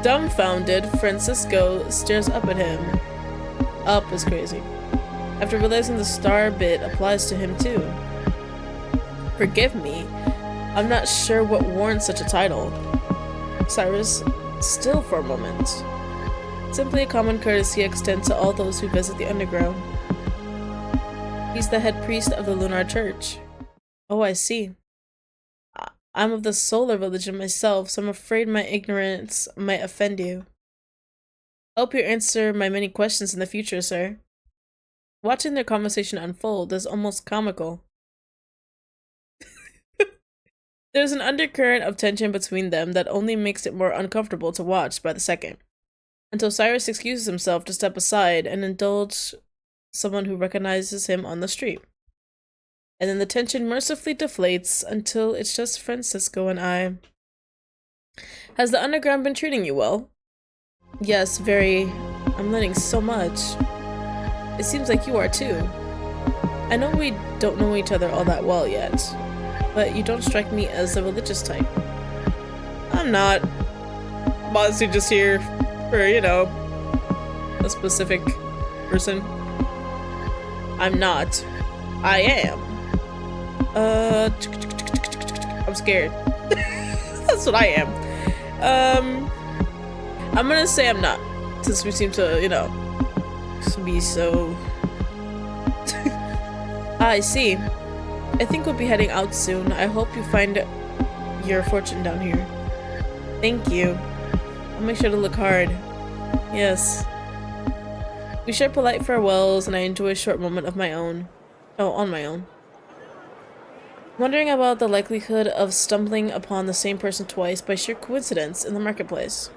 Dumbfounded, Francisco stares up at him. Up is crazy. After realizing the star bit applies to him too. Forgive me, I'm not sure what warrants such a title. Cirrus, still for a moment. Simply a common courtesy I extend to all those who visit the underground. He's the head priest of the lunar church. Oh, I see. I'm of the solar religion myself, so I'm afraid my ignorance might offend you. I hope you answer my many questions in the future, sir. Watching their conversation unfold is almost comical. There's an undercurrent of tension between them that only makes it more uncomfortable to watch by the second, until Cirrus excuses himself to step aside and indulge someone who recognizes him on the street. And then the tension mercifully deflates until it's just Francisco and I. Has the underground been treating you well? Yes, very. I'm learning so much. It seems like you are too. I know we don't know each other all that well yet, but you don't strike me as the religious type. I'm not. I'm honestly just here for, you know, a specific person. I'm not. I am. I'm scared. That's what I am. I'm gonna say I'm not, since we seem to, you know, be so... I see. I think we'll be heading out soon. I hope you find your fortune down here. Thank you. I'll make sure to look hard. Yes. We share polite farewells, and I enjoy a short moment of my own. Oh, on my own. Wondering about the likelihood of stumbling upon the same person twice by sheer coincidence in the marketplace.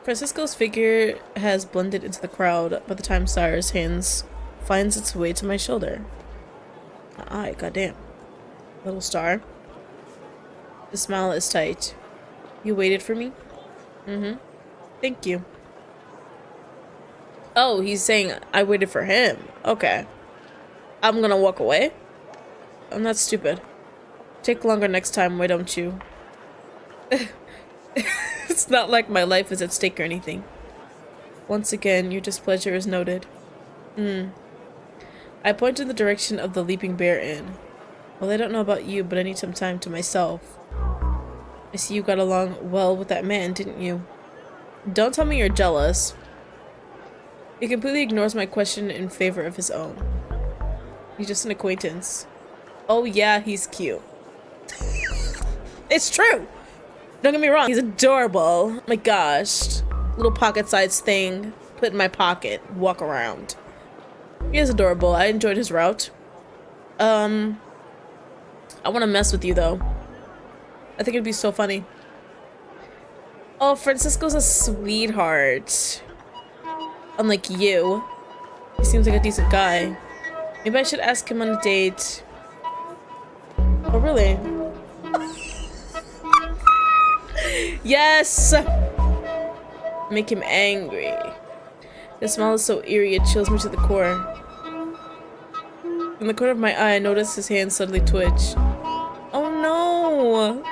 Francisco's figure has blended into the crowd by the time Cirrus' hands finds its way to my shoulder. Aye, goddamn. Little star. The smile is tight. You waited for me? Mm-hmm. Thank you. Oh, he's saying I waited for him. Okay. I'm gonna walk away? I'm not stupid. Take longer next time, why don't you? It's not like my life is at stake or anything. Once again, your displeasure is noted. I point in the direction of the Leaping Bear Inn. Well, I don't know about you, but I need some time to myself. I see you got along well with that man, didn't you? Don't tell me you're jealous. He completely ignores my question in favor of his own. He's just an acquaintance. Oh yeah, he's cute. It's true! Don't get me wrong, he's adorable. Oh my gosh. Little pocket-sized thing. Put in my pocket. Walk around. He is adorable. I enjoyed his route. I want to mess with you, though. I think it'd be so funny. Oh, Francisco's a sweetheart. Unlike you. He seems like a decent guy. Maybe I should ask him on a date. Oh, really? Yes! Make him angry. The smile is so eerie, it chills me to the core. In the corner of my eye, I notice his hand suddenly twitch. Oh no!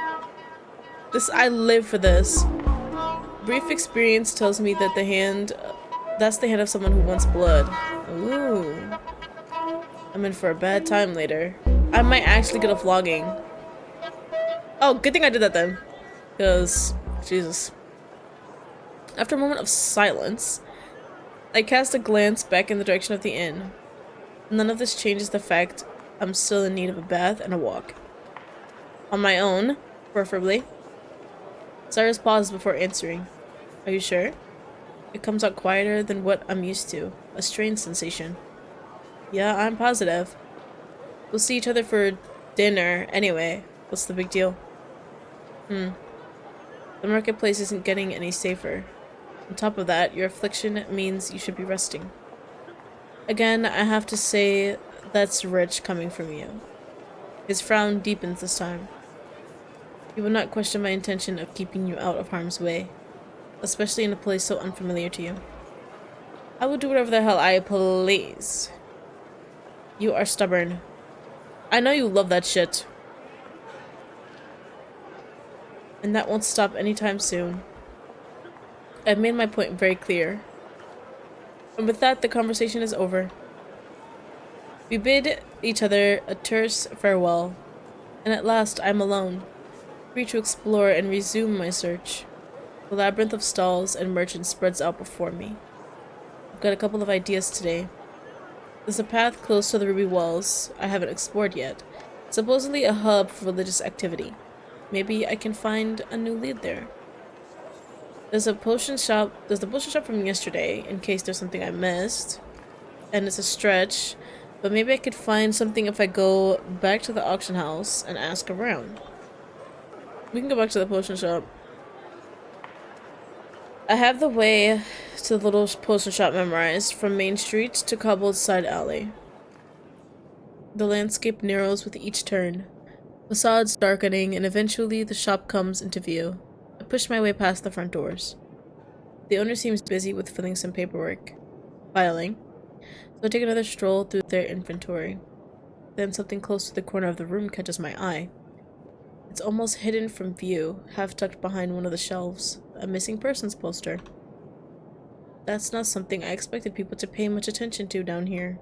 I live for this. Brief experience tells me that that's the hand of someone who wants blood. Ooh. I'm in for a bad time later. I might actually get a vlogging. Oh, good thing I did that then. Because, Jesus. After a moment of silence, I cast a glance back in the direction of the inn. None of this changes the fact I'm still in need of a bath and a walk. On my own, preferably. Cyrus paused before answering. Are you sure? It comes out quieter than what I'm used to. A strange sensation. Yeah, I'm positive. We'll see each other for dinner anyway. What's the big deal? The marketplace isn't getting any safer. On top of that, your affliction means you should be resting. Again, I have to say that's rich coming from you. His frown deepens this time. You will not question my intention of keeping you out of harm's way, especially in a place so unfamiliar to you. I will do whatever the hell I please. You are stubborn. I know you love that shit. And that won't stop anytime soon. I've made my point very clear. And with that, the conversation is over. We bid each other a terse farewell, and at last I'm alone, free to explore and resume my search. The labyrinth of stalls and merchants spreads out before me. I've got a couple of ideas today. There's a path close to the Ruby Walls I haven't explored yet, supposedly a hub for religious activity. Maybe I can find a new lead there. There's the potion shop from yesterday, in case there's something I missed. And it's a stretch, but maybe I could find something if I go back to the auction house and ask around. We can go back to the potion shop. I have the way to the little potion shop memorized, from Main Street to cobbled side alley. The landscape narrows with each turn, facades darkening, and eventually the shop comes into view. I push my way past the front doors. The owner seems busy with filling some paperwork. Filing. So I take another stroll through their inventory. Then something close to the corner of the room catches my eye. It's almost hidden from view, half tucked behind one of the shelves. A missing persons poster. That's not something I expected people to pay much attention to down here.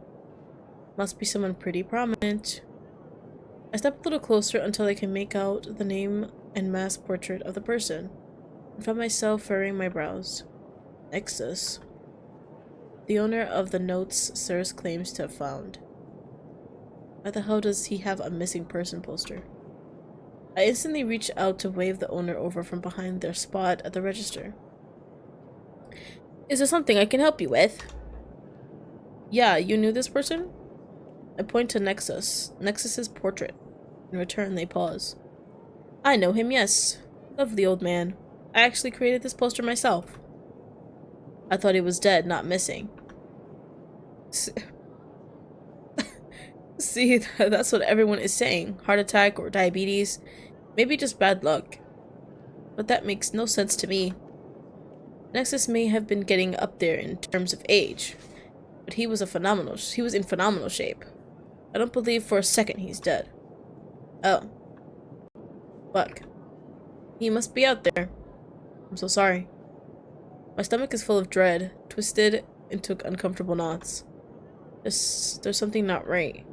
Must be someone pretty prominent. I step a little closer until I can make out the name and mask portrait of the person, and find myself furrowing my brows. Nexus. The owner of the notes Cirrus claims to have found. Why the hell does he have a missing person poster? I instantly reach out to wave the owner over from behind their spot at the register. Is there something I can help you with? Yeah, you knew this person? I point to Nexus's portrait. In return, they pause. I know him, yes. Lovely old man. I actually created this poster myself. I thought he was dead, not missing. See, that's what everyone is saying. Heart attack or diabetes. Maybe just bad luck. But that makes no sense to me. Nexus may have been getting up there in terms of age, but he was in phenomenal shape. I don't believe for a second he's dead. Oh. Fuck. He must be out there. I'm so sorry. My stomach is full of dread, twisted into uncomfortable knots. There's something not right,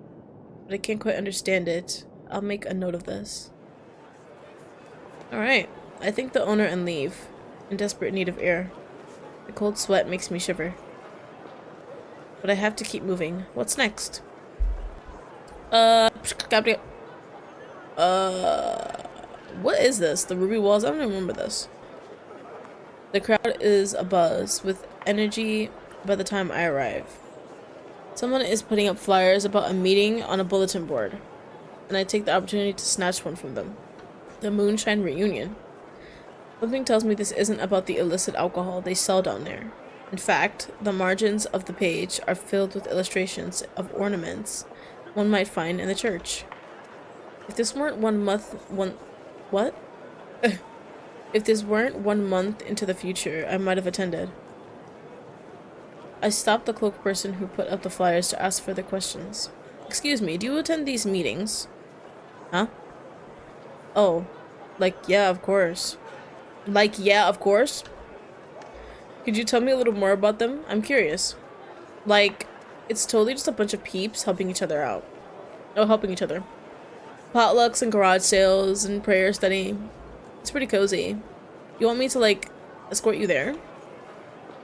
but I can't quite understand it. I'll make a note of this. Alright, I thank the owner and leave, in desperate need of air. The cold sweat makes me shiver. But I have to keep moving. What's next? What is this? The ruby walls? I don't even remember this. The crowd is abuzz with energy by the time I arrive. Someone is putting up flyers about a meeting on a bulletin board, and I take the opportunity to snatch one from them. The Moonshine Reunion. Something tells me this isn't about the illicit alcohol they sell down there. In fact, the margins of the page are filled with illustrations of ornaments one might find in the church. If this weren't If this weren't 1 month into the future, I might have attended. I stopped the cloaked person who put up the flyers to ask further questions. Excuse me, do you attend these meetings? Huh? Oh, yeah, of course. Yeah, of course? Could you tell me a little more about them? I'm curious. It's totally just a bunch of peeps helping each other out. Oh, helping each other. Potlucks and garage sales and prayer study. It's pretty cozy. You want me to, escort you there?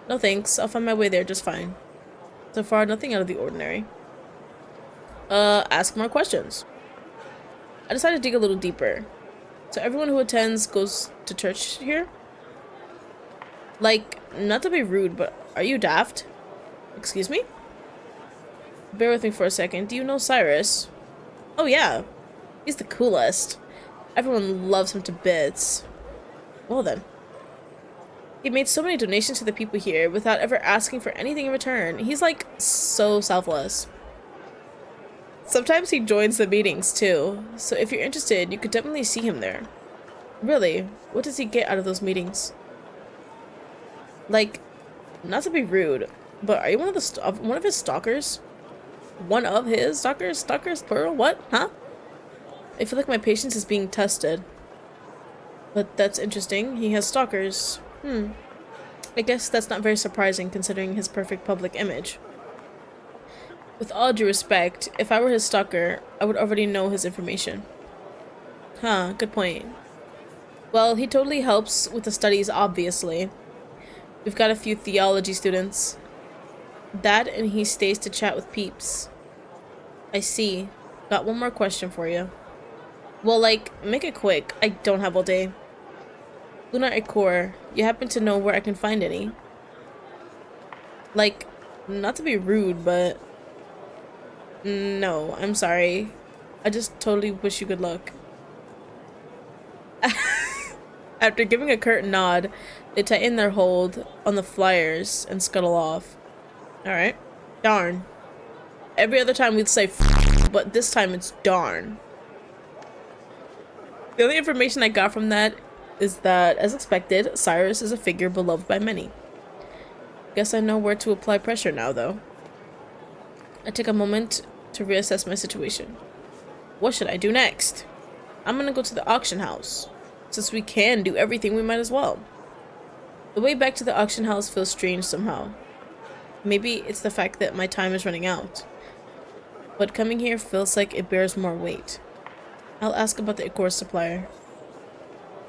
No thanks, I'll find my way there just fine. So far, nothing out of the ordinary. Ask more questions. I decided to dig a little deeper. So everyone who attends goes to church here? Not to be rude, but are you daft? Excuse me? Bear with me for a second. Do you know Cirrus? Oh yeah. He's the coolest. Everyone loves him to bits. Well then. He made so many donations to the people here without ever asking for anything in return. He's so selfless. Sometimes he joins the meetings too, so if you're interested, you could definitely see him there. Really, what does he get out of those meetings? Not to be rude, but are you one of his stalkers? One of his stalkers? Stalkers plural? What? Huh? I feel like my patience is being tested. But that's interesting. He has stalkers. I guess that's not very surprising considering his perfect public image. With all due respect, if I were his stalker, I would already know his information. Huh, good point. Well, he totally helps with the studies, obviously. We've got a few theology students. That and he stays to chat with peeps. I see. Got one more question for you. Well, make it quick. I don't have all day. Lunar Ichor, you happen to know where I can find any? Not to be rude, but... No, I'm sorry. I just totally wish you good luck. After giving a curt nod, they tighten their hold on the flyers and scuttle off. Alright. Darn. Every other time we'd say f, but this time it's darn. The only information I got from that is that, as expected, Cirrus is a figure beloved by many. Guess I know where to apply pressure now, though. I take a moment to reassess my situation. What should I do next? I'm gonna go to the auction house. Since we can do everything, we might as well. The way back to the auction house feels strange somehow. Maybe it's the fact that my time is running out. But coming here feels like it bears more weight. I'll ask about the Ichor supplier.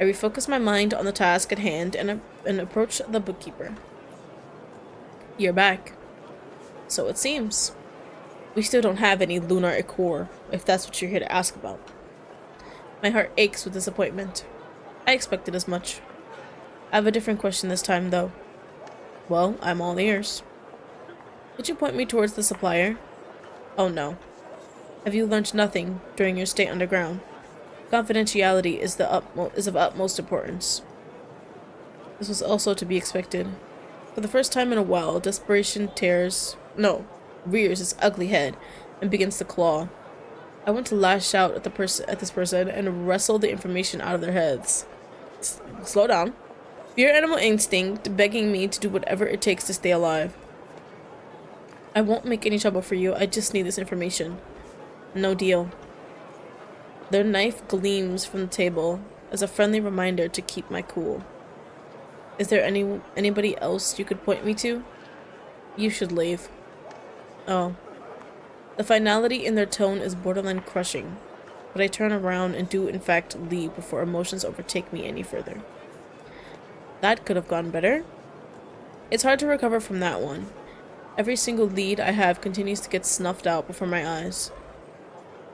I refocus my mind on the task at hand and approach the bookkeeper. You're back. So it seems. We still don't have any lunar Ichor, if that's what you're here to ask about. My heart aches with disappointment. I expected as much. I have a different question this time, though. Well, I'm all ears. Could you point me towards the supplier? Oh no. Have you learned nothing during your stay underground? Confidentiality is of utmost importance. This was also to be expected. For the first time in a while, desperation rears its ugly head and begins to claw. I want to lash out at this person and wrestle the information out of their heads. Slow down. Pure animal instinct begging me to do whatever it takes to stay alive. I won't make any trouble for you. I just need this information. No deal. Their knife gleams from the table as a friendly reminder to keep my cool. Is there anybody else you could point me to? You should leave. Oh. The finality in their tone is borderline crushing, but I turn around and do in fact leave before emotions overtake me any further. That could have gone better. It's hard to recover from that one. Every single lead I have continues to get snuffed out before my eyes.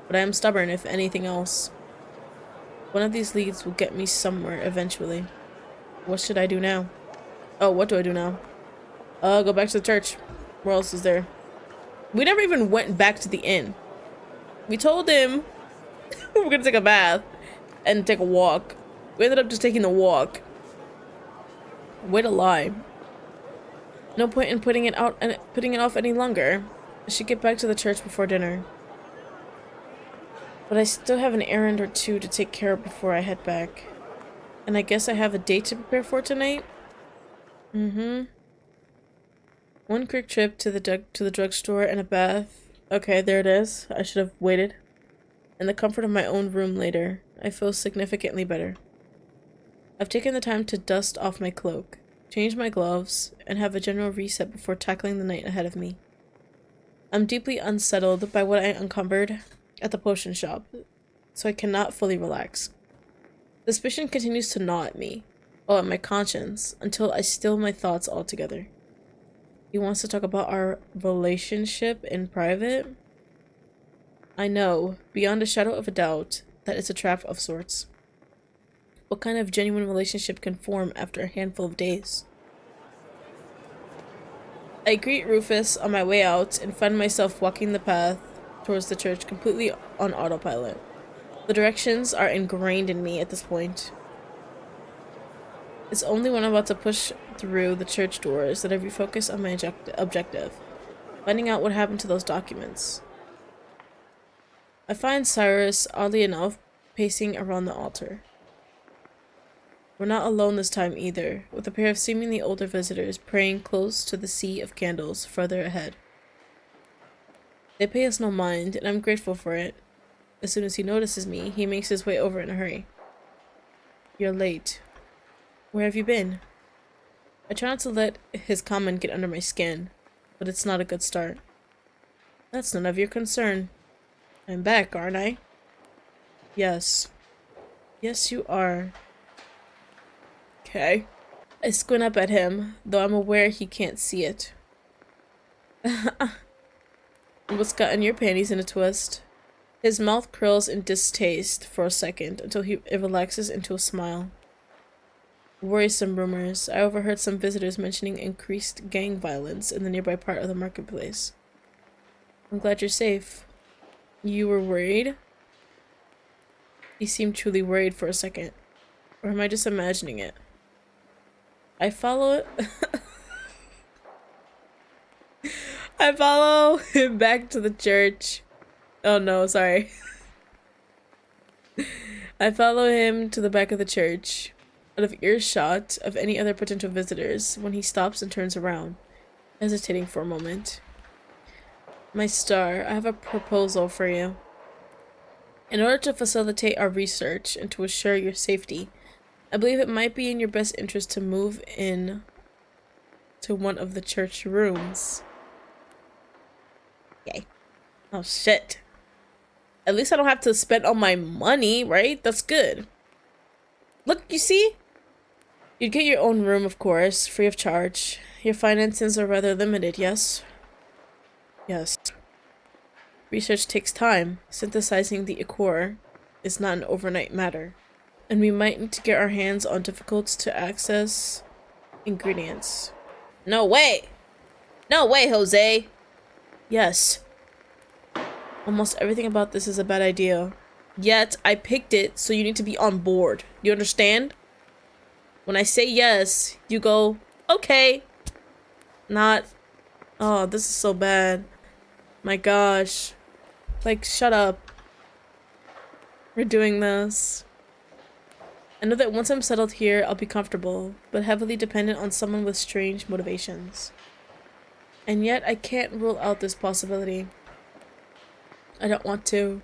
But I am stubborn, if anything else. One of these leads will get me somewhere eventually. What should I do now? Oh, what do I do now? Go back to the church. Where else is there? We never even went back to the inn. We told him we were gonna take a bath and take a walk. We ended up just taking the walk. Way to lie. No point in putting it off any longer. I should get back to the church before dinner. But I still have an errand or two to take care of before I head back. And I guess I have a date to prepare for tonight? Mm-hmm. One quick trip to the drugstore and a bath. Okay, there it is. I should have waited. In the comfort of my own room later, I feel significantly better. I've taken the time to dust off my cloak, change my gloves, and have a general reset before tackling the night ahead of me. I'm deeply unsettled by what I uncovered at the potion shop, so I cannot fully relax. Suspicion continues to gnaw at me, or at my conscience, until I still my thoughts altogether. He wants to talk about our relationship in private? I know, beyond a shadow of a doubt, that it's a trap of sorts. What kind of genuine relationship can form after a handful of days? I greet Rufus on my way out and find myself walking the path towards the church completely on autopilot. The directions are ingrained in me at this point. It's only when I'm about to push through the church doors that I refocus on my objective, finding out what happened to those documents. I find Cirrus, oddly enough, pacing around the altar. We're not alone this time either, with a pair of seemingly older visitors praying close to the sea of candles further ahead. They pay us no mind, and I'm grateful for it. As soon as he notices me, he makes his way over in a hurry. You're late. Where have you been? I try not to let his comment get under my skin, but it's not a good start. That's none of your concern. I'm back, aren't I? Yes. Yes, you are. Okay. I squint up at him, though I'm aware he can't see it. What's gotten your panties in a twist? His mouth curls in distaste for a second until it relaxes into a smile. Worrisome rumors. I overheard some visitors mentioning increased gang violence in the nearby part of the marketplace. I'm glad you're safe. You were worried? He seemed truly worried for a second. Or am I just imagining it? I follow I follow him back to the church. Oh no, sorry. I follow him to the back of the church, out of earshot of any other potential visitors, when he stops and turns around, hesitating for a moment. My star, I have a proposal for you. In order to facilitate our research and to assure your safety, I believe it might be in your best interest to move in to one of the church rooms. Yay. Oh shit. At least I don't have to spend all my money, right? That's good. Look, you see? You'd get your own room, of course, free of charge. Your finances are rather limited, yes? Yes. Research takes time. Synthesizing the ichor is not an overnight matter. And we might need to get our hands on difficult to access ingredients. No way! No way, Jose! Yes. Almost everything about this is a bad idea. Yet, I picked it, so you need to be on board. You understand? When I say yes, you go, okay. Not, oh, this is so bad. My gosh. Like, shut up. We're doing this. I know that once I'm settled here, I'll be comfortable, but heavily dependent on someone with strange motivations. And yet, I can't rule out this possibility. I don't want to.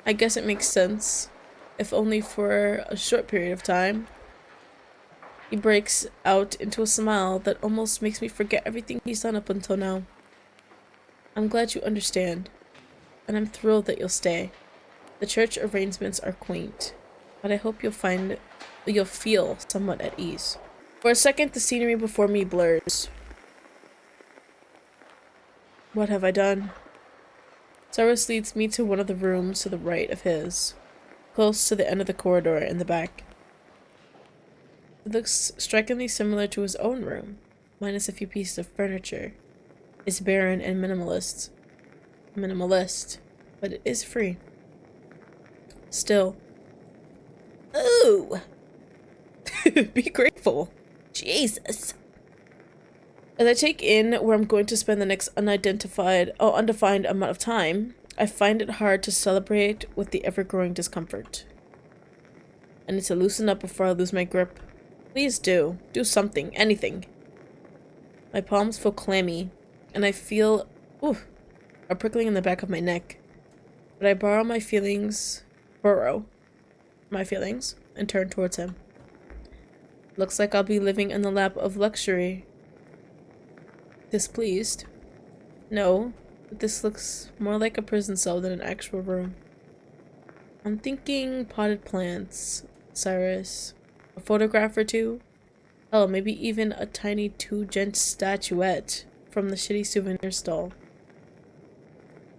I guess it makes sense, if only for a short period of time. He breaks out into a smile that almost makes me forget everything he's done up until now. I'm glad you understand, and I'm thrilled that you'll stay. The church arrangements are quaint, but I hope you'll feel somewhat at ease. For a second, the scenery before me blurs. What have I done? Cirrus leads me to one of the rooms to the right of his. close to the end of the corridor in the back. It looks strikingly similar to his own room, minus a few pieces of furniture. It's barren and minimalist, but it is free. Still. Ooh! Be grateful. Jesus. As I take in where I'm going to spend the next undefined amount of time, I find it hard to celebrate with the ever-growing discomfort. I need to loosen up before I lose my grip. Please do. Do something. Anything. My palms feel clammy, and I feel, a prickling in the back of my neck. But I borrow my feelings, and turn towards him. Looks like I'll be living in the lap of luxury. Displeased? No, but this looks more like a prison cell than an actual room. I'm thinking potted plants, Cirrus, a photograph or two. Oh, maybe even a tiny 2-gent statuette from the shitty souvenir stall.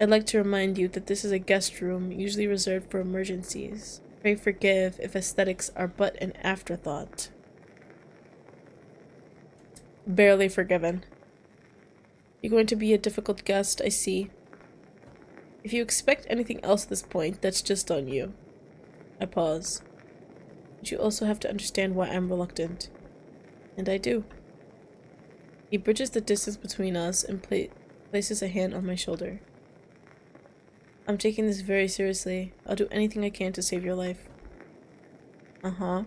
I'd like to remind you that this is a guest room, usually reserved for emergencies. Pray forgive if aesthetics are but an afterthought. Barely forgiven. You're going to be a difficult guest, I see. If you expect anything else at this point, that's just on you. I pause. But you also have to understand why I'm reluctant. And I do. He bridges the distance between us and places a hand on my shoulder. I'm taking this very seriously. I'll do anything I can to save your life. Uh-huh.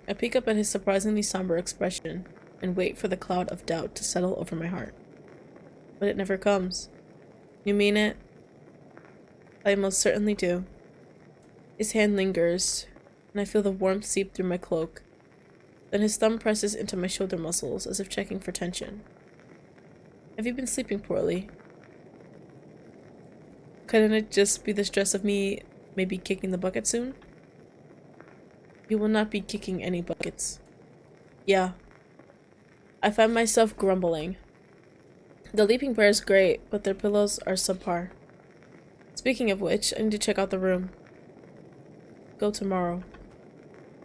I peek up at his surprisingly somber expression and wait for the cloud of doubt to settle over my heart. But it never comes. You mean it? I most certainly do. His hand lingers, and I feel the warmth seep through my cloak. Then his thumb presses into my shoulder muscles as if checking for tension. Have you been sleeping poorly? Couldn't it just be the stress of me maybe kicking the bucket soon? You will not be kicking any buckets. Yeah. I find myself grumbling. The Leaping Bear is great, but their pillows are subpar. Speaking of which, I need to check out the room. Go tomorrow.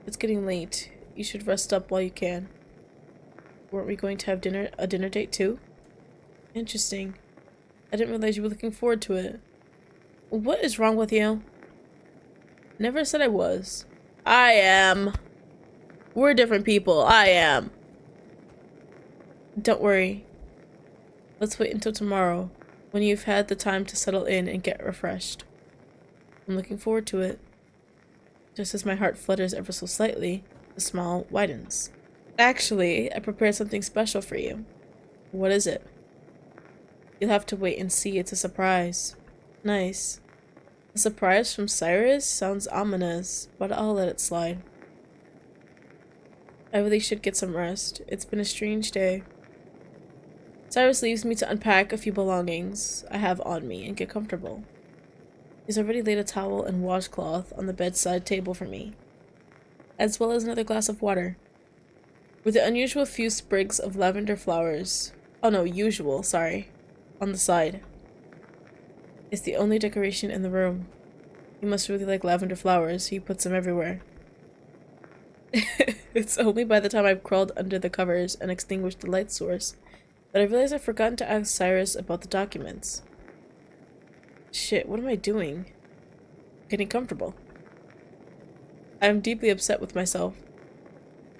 It's getting late. You should rest up while you can. Weren't we going to have a dinner date too? Interesting. I didn't realize you were looking forward to it. What is wrong with you? Never said I was. I am. We're different people. I am. Don't worry. Let's wait until tomorrow, when you've had the time to settle in and get refreshed. I'm looking forward to it. Just as my heart flutters ever so slightly, the smile widens. Actually, I prepared something special for you. What is it? You'll have to wait and see. It's a surprise. Nice. A surprise from Cirrus? Sounds ominous, but I'll let it slide. I really should get some rest. It's been a strange day. Cirrus leaves me to unpack a few belongings I have on me and get comfortable. He's already laid a towel and washcloth on the bedside table for me, as well as another glass of water. With the unusual few sprigs of lavender flowers, on the side. It's the only decoration in the room. He must really like lavender flowers, he puts them everywhere. It's only by the time I've crawled under the covers and extinguished the light source that I realize I've forgotten to ask Cirrus about the documents. Shit, what am I doing? Getting comfortable. I am deeply upset with myself.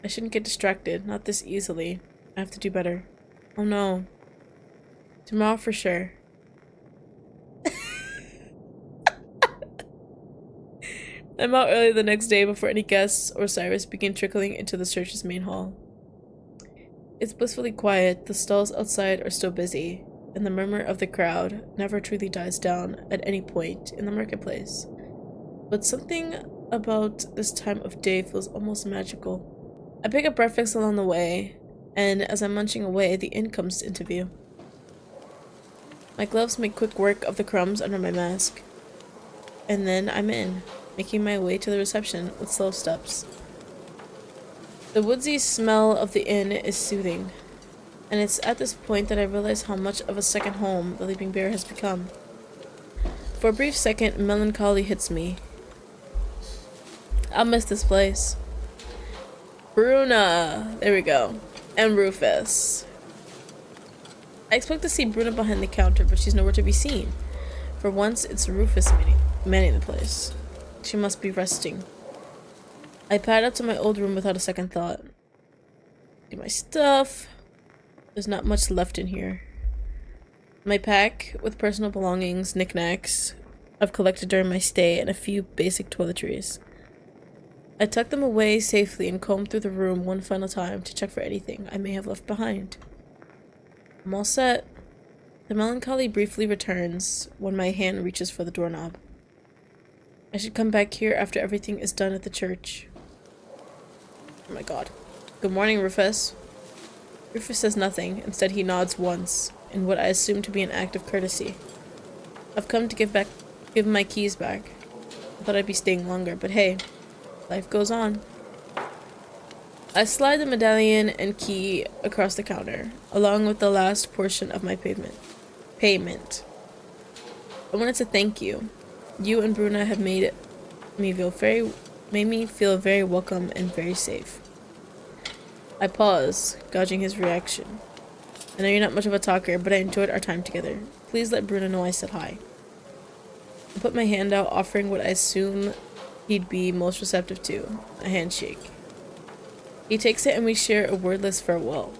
I shouldn't get distracted, not this easily. I have to do better. Oh no. Tomorrow for sure. I'm out early the next day before any guests or Cirrus begin trickling into the church's main hall. It's blissfully quiet, the stalls outside are still busy, and the murmur of the crowd never truly dies down at any point in the marketplace. But something about this time of day feels almost magical. I pick up breakfast along the way, and as I'm munching away, the inn comes into view. My gloves make quick work of the crumbs under my mask. And then I'm in, making my way to the reception with slow steps. The woodsy smell of the inn is soothing, and it's at this point that I realize how much of a second home the Leaping Bear has become. For a brief second, melancholy hits me. I'll miss this place. Bruna! There we go. And Rufus. I expect to see Bruna behind the counter, but she's nowhere to be seen. For once, it's Rufus manning the place. She must be resting. I pad up to my old room without a second thought. Get my stuff. There's not much left in here. My pack with personal belongings, knickknacks I've collected during my stay, and a few basic toiletries. I tuck them away safely and comb through the room one final time to check for anything I may have left behind. I'm all set. The melancholy briefly returns when my hand reaches for the doorknob. I should come back here after everything is done at the church. Oh my god. Good morning, Rufus. Rufus says nothing. Instead, he nods once, in what I assume to be an act of courtesy. I've come to give my keys back. I thought I'd be staying longer, but hey, life goes on. I slide the medallion and key across the counter, along with the last portion of my payment. I wanted to thank you. You and Bruna have made me feel very welcome and very safe. I pause, gauging his reaction. I know you're not much of a talker, but I enjoyed our time together. Please let Bruna know I said hi. I put my hand out, offering what I assume he'd be most receptive to, a handshake. He takes it and we share a wordless farewell.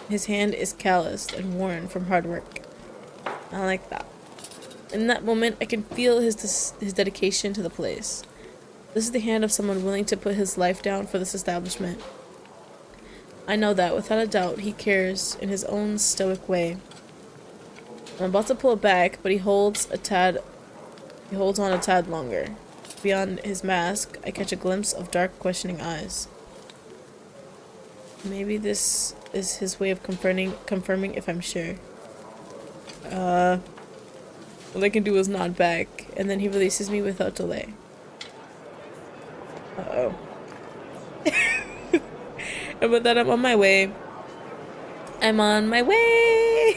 His hand is calloused and worn from hard work. I like that. In that moment, I can feel his dedication to the place. This is the hand of someone willing to put his life down for this establishment. I know that, without a doubt, he cares in his own stoic way. I'm about to pull it back, but he holds on a tad longer. Beyond his mask, I catch a glimpse of dark, questioning eyes. Maybe this is his way of confirming if I'm sure. All I can do is nod back, and then he releases me without delay. Uh-oh. And with that, I'm on my way. I'm on my way!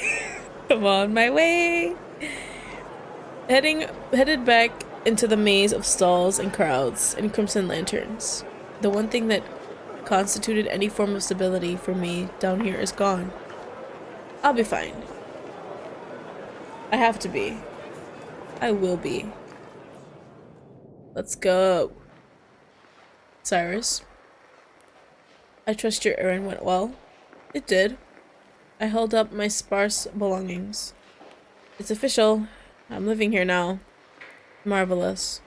I'm on my way! Headed back into the maze of stalls and crowds and crimson lanterns. The one thing that constituted any form of stability for me down here is gone. I'll be fine. I have to be. I will be. Let's go. Cyrus. I trust your errand went well. It did. I held up my sparse belongings. It's official. I'm living here now. Marvelous.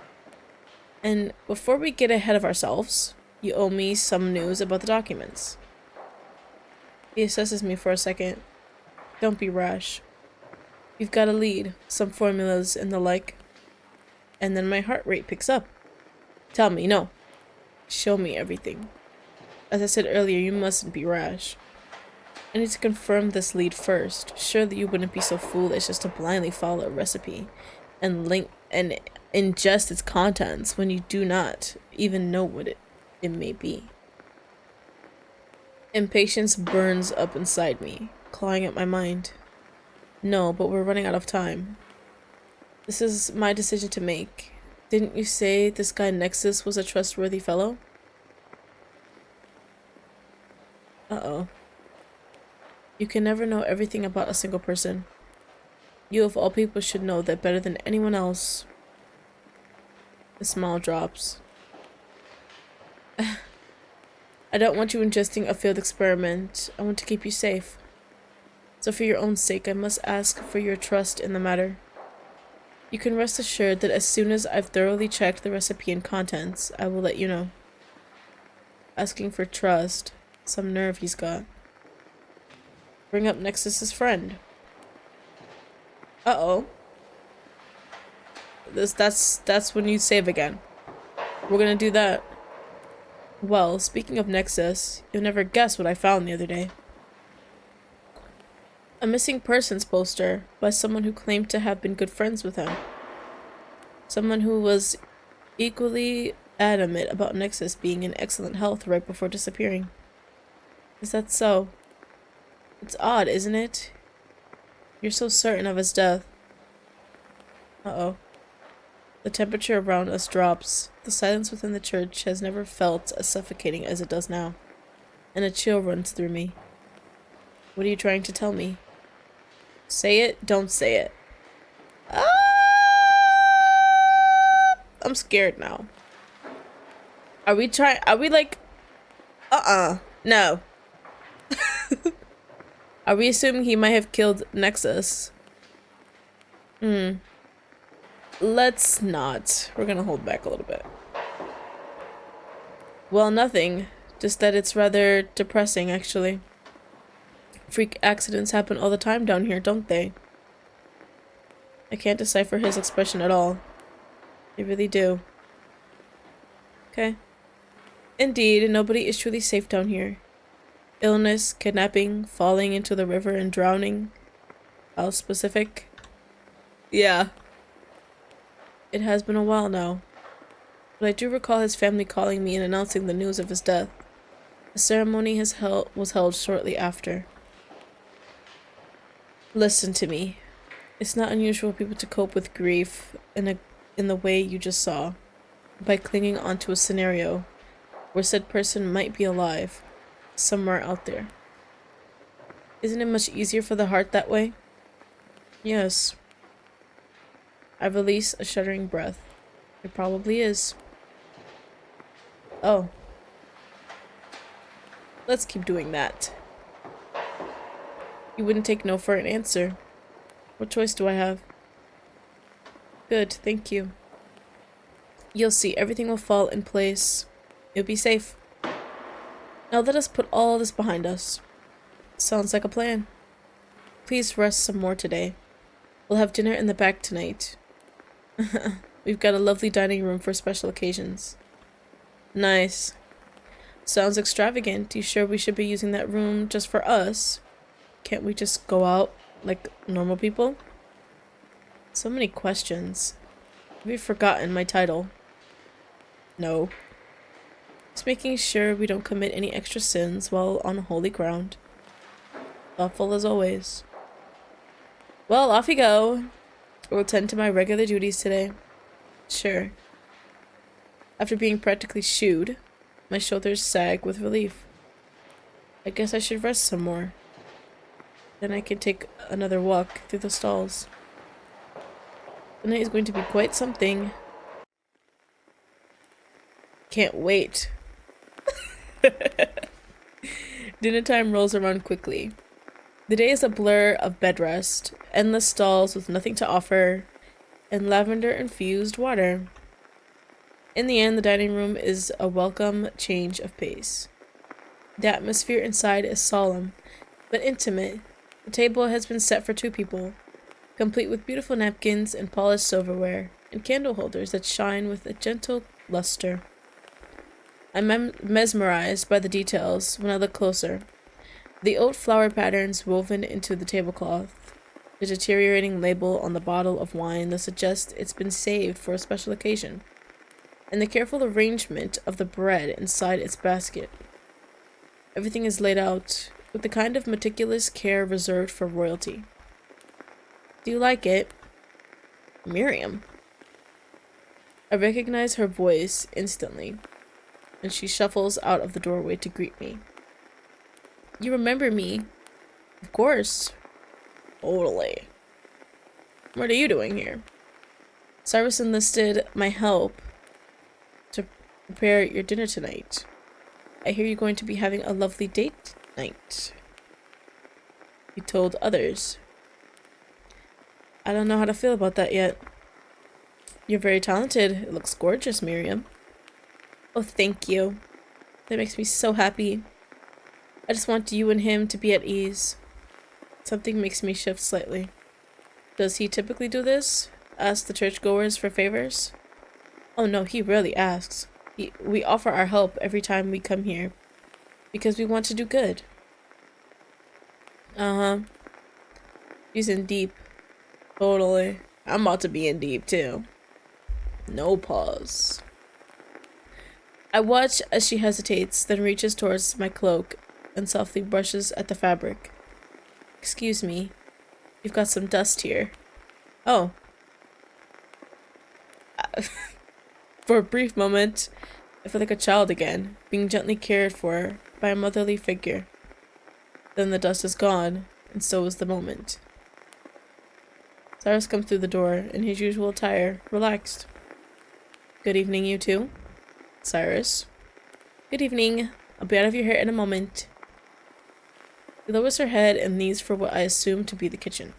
And before we get ahead of ourselves, you owe me some news about the documents. He assesses me for a second. Don't be rash. You've got a lead, some formulas and the like. And then my heart rate picks up. Tell me, no. Show me everything. As I said earlier, you mustn't be rash. I need to confirm this lead first. Surely you wouldn't be so foolish as to blindly follow a recipe and ingest its contents when you do not even know what it may be. Impatience burns up inside me, clawing at my mind. No, but we're running out of time. This is my decision to make. Didn't you say this guy Nexus was a trustworthy fellow? Uh-oh. You can never know everything about a single person. You of all people should know that better than anyone else. The smile drops. I don't want you ingesting a failed experiment. I want to keep you safe. So for your own sake, I must ask for your trust in the matter. You can rest assured that as soon as I've thoroughly checked the recipe and contents, I will let you know. Asking for trust. Some nerve he's got. Bring up Nexus's friend. Uh-oh. That's when you save again. We're gonna do that. Well, speaking of Nexus, you'll never guess what I found the other day. A missing persons poster by someone who claimed to have been good friends with him. Someone who was equally adamant about Nexus being in excellent health right before disappearing. Is that so? It's odd, isn't it? You're so certain of his death. Uh-oh. The temperature around us drops. The silence within the church has never felt as suffocating as it does now, and a chill runs through me. What are you trying to tell me? Say it, don't say it. Ah! I'm scared now. Are we like... No. Are we assuming he might have killed Nexus? Let's not. We're gonna hold back a little bit. Well, nothing. Just that it's rather depressing, actually. Freak accidents happen all the time down here, don't they? I can't decipher his expression at all. They really do. Okay. Indeed, nobody is truly safe down here. Illness, kidnapping, falling into the river and drowning. How specific? Yeah. It has been a while now. But I do recall his family calling me and announcing the news of his death. A ceremony was held shortly after. Listen to me. It's not unusual for people to cope with grief in the way you just saw, by clinging onto a scenario where said person might be alive, somewhere out there. Isn't it much easier for the heart that way? Yes. I release a shuddering breath. It probably is. Oh. Let's keep doing that. You wouldn't take no for an answer. What choice do I have? Good, thank you. You'll see, everything will fall in place. You'll be safe. Now let us put all this behind us. Sounds like a plan. Please rest some more today. We'll have dinner in the back tonight. We've got a lovely dining room for special occasions. Nice. Sounds extravagant. You sure we should be using that room just for us? Can't we just go out like normal people? So many questions. Have you forgotten my title? No. Just making sure we don't commit any extra sins while on holy ground. Thoughtful as always. Well, off you go. I'll attend to my regular duties today. Sure. After being practically shooed, my shoulders sag with relief. I guess I should rest some more. Then I can take another walk through the stalls. Tonight is going to be quite something. Can't wait. Dinner time rolls around quickly. The day is a blur of bed rest, endless stalls with nothing to offer, and lavender-infused water. In the end, the dining room is a welcome change of pace. The atmosphere inside is solemn, but intimate. The table has been set for 2 people, complete with beautiful napkins and polished silverware, and candle holders that shine with a gentle luster. I'm mesmerized by the details when I look closer. The oat flower patterns woven into the tablecloth, the deteriorating label on the bottle of wine that suggests it's been saved for a special occasion, and the careful arrangement of the bread inside its basket. Everything is laid out with the kind of meticulous care reserved for royalty. Do you like it? Miriam. I recognize her voice instantly, and she shuffles out of the doorway to greet me. You remember me? Of course. Totally. What are you doing here? Cirrus enlisted my help to prepare your dinner tonight. I hear you're going to be having a lovely date night. You told others. I don't know how to feel about that yet. You're very talented. It looks gorgeous, Miriam. Oh, thank you. That makes me so happy. I just want you and him to be at ease. Something makes me shift slightly. Does he typically do this? Ask the churchgoers for favors? Oh no, he rarely asks. We offer our help every time we come here. Because we want to do good. Uh-huh. He's in deep. Totally. I'm about to be in deep too. No pause. I watch as she hesitates, then reaches towards my cloak and softly brushes at the fabric. Excuse me. You've got some dust here. Oh. For a brief moment, I feel like a child again, being gently cared for by a motherly figure. Then the dust is gone, and so is the moment. Cyrus comes through the door in his usual attire, relaxed. Good evening, you two. Cyrus. Good evening. I'll be out of your hair in a moment. She lowers her head and leaves for what I assume to be the kitchen.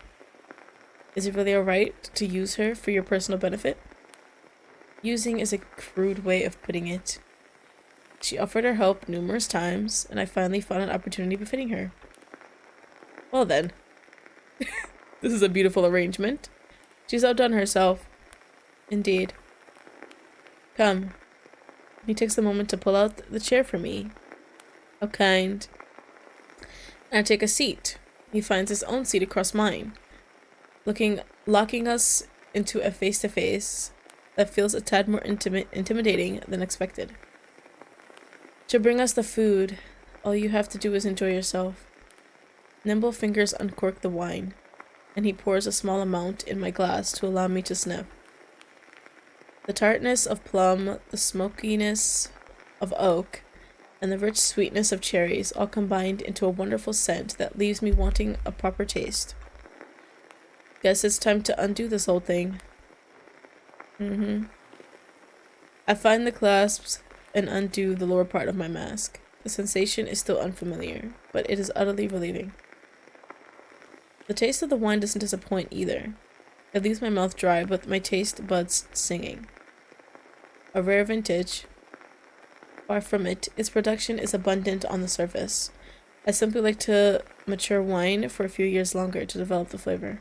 Is it really alright to use her for your personal benefit? Using is a crude way of putting it. She offered her help numerous times, and I finally found an opportunity befitting her. Well then. This is a beautiful arrangement. She's outdone herself. Indeed. Come. He takes a moment to pull out the chair for me. How kind. And I take a seat. He finds his own seat across mine, locking us into a face-to-face that feels a tad more intimidating than expected. She'll bring us the food. All you have to do is enjoy yourself. Nimble fingers uncork the wine, and he pours a small amount in my glass to allow me to sniff. The tartness of plum, the smokiness of oak, and the rich sweetness of cherries all combined into a wonderful scent that leaves me wanting a proper taste. Guess it's time to undo this whole thing. I find the clasps and undo the lower part of my mask. The sensation is still unfamiliar, but it is utterly relieving. The taste of the wine doesn't disappoint either. It leaves my mouth dry, but my taste buds singing. A rare vintage. Far from it, its production is abundant on the surface. I simply like to mature wine for a few years longer to develop the flavor.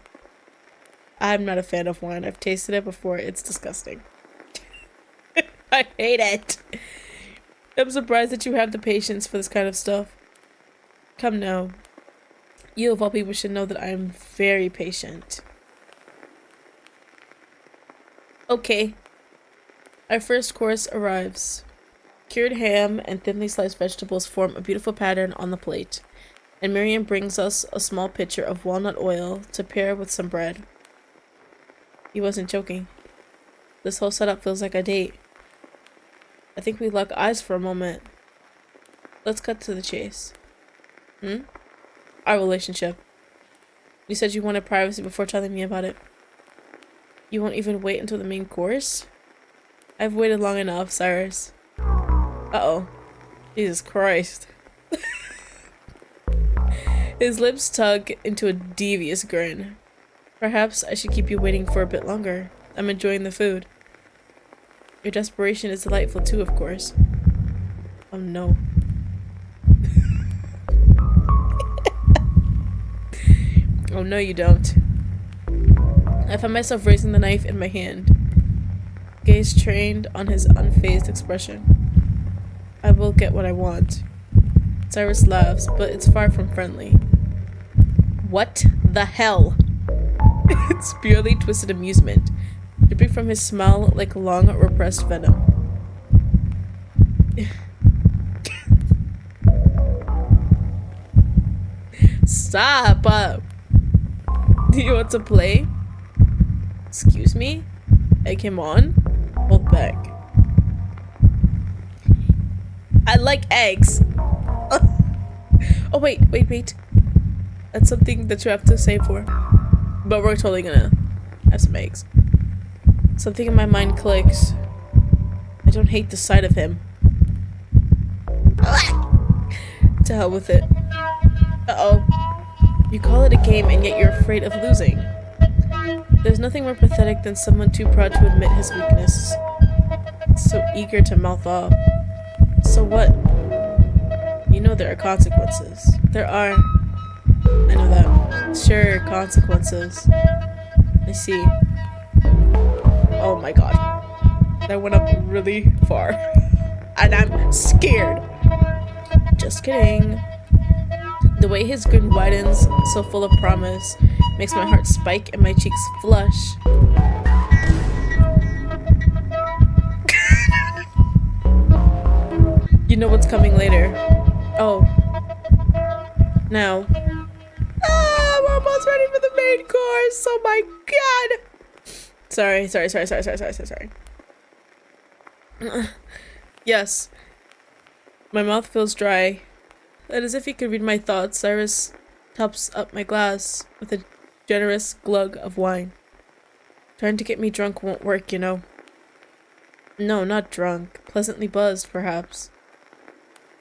I'm not a fan of wine. I've tasted it before. It's disgusting. I hate it. I'm surprised that you have the patience for this kind of stuff. Come now. You of all people should know that I am very patient. Okay. Our first course arrives. Cured ham and thinly sliced vegetables form a beautiful pattern on the plate, and Miriam brings us a small pitcher of walnut oil to pair with some bread. He wasn't joking. This whole setup feels like a date. I think we lock eyes for a moment. Let's cut to the chase. Our relationship. You said you wanted privacy before telling me about it. You won't even wait until the main course? I've waited long enough, Cyrus. Uh-oh. Jesus Christ. His lips tug into a devious grin. Perhaps I should keep you waiting for a bit longer. I'm enjoying the food. Your desperation is delightful too, of course. Oh no. Oh no, you don't. I find myself raising the knife in my hand, gaze trained on his unfazed expression. I will get what I want. Cyrus laughs, but it's far from friendly. What the hell? It's purely twisted amusement, dripping from his smile like long repressed venom. Stop! Do you want to play? Excuse me? Egg him on? Hold back. I like eggs! Oh wait. That's something that you have to save for. But we're totally gonna have some eggs. Something in my mind clicks. I don't hate the sight of him. To hell with it. Uh-oh. You call it a game and yet you're afraid of losing. There's nothing more pathetic than someone too proud to admit his weakness. So eager to mouth off. So what? You know there are consequences. There are. I know that. Sure, consequences. I see. Oh my god. That went up really far. And I'm scared. Just kidding. The way his grin widens, so full of promise, makes my heart spike and my cheeks flush. You know what's coming later. Oh. Now. Ah, we're almost ready for the main course. Oh my god. Sorry. Yes. My mouth feels dry. And as if he could read my thoughts, Cyrus tops up my glass with a generous glug of wine. Trying to get me drunk won't work, you know. No, not drunk. Pleasantly buzzed, perhaps.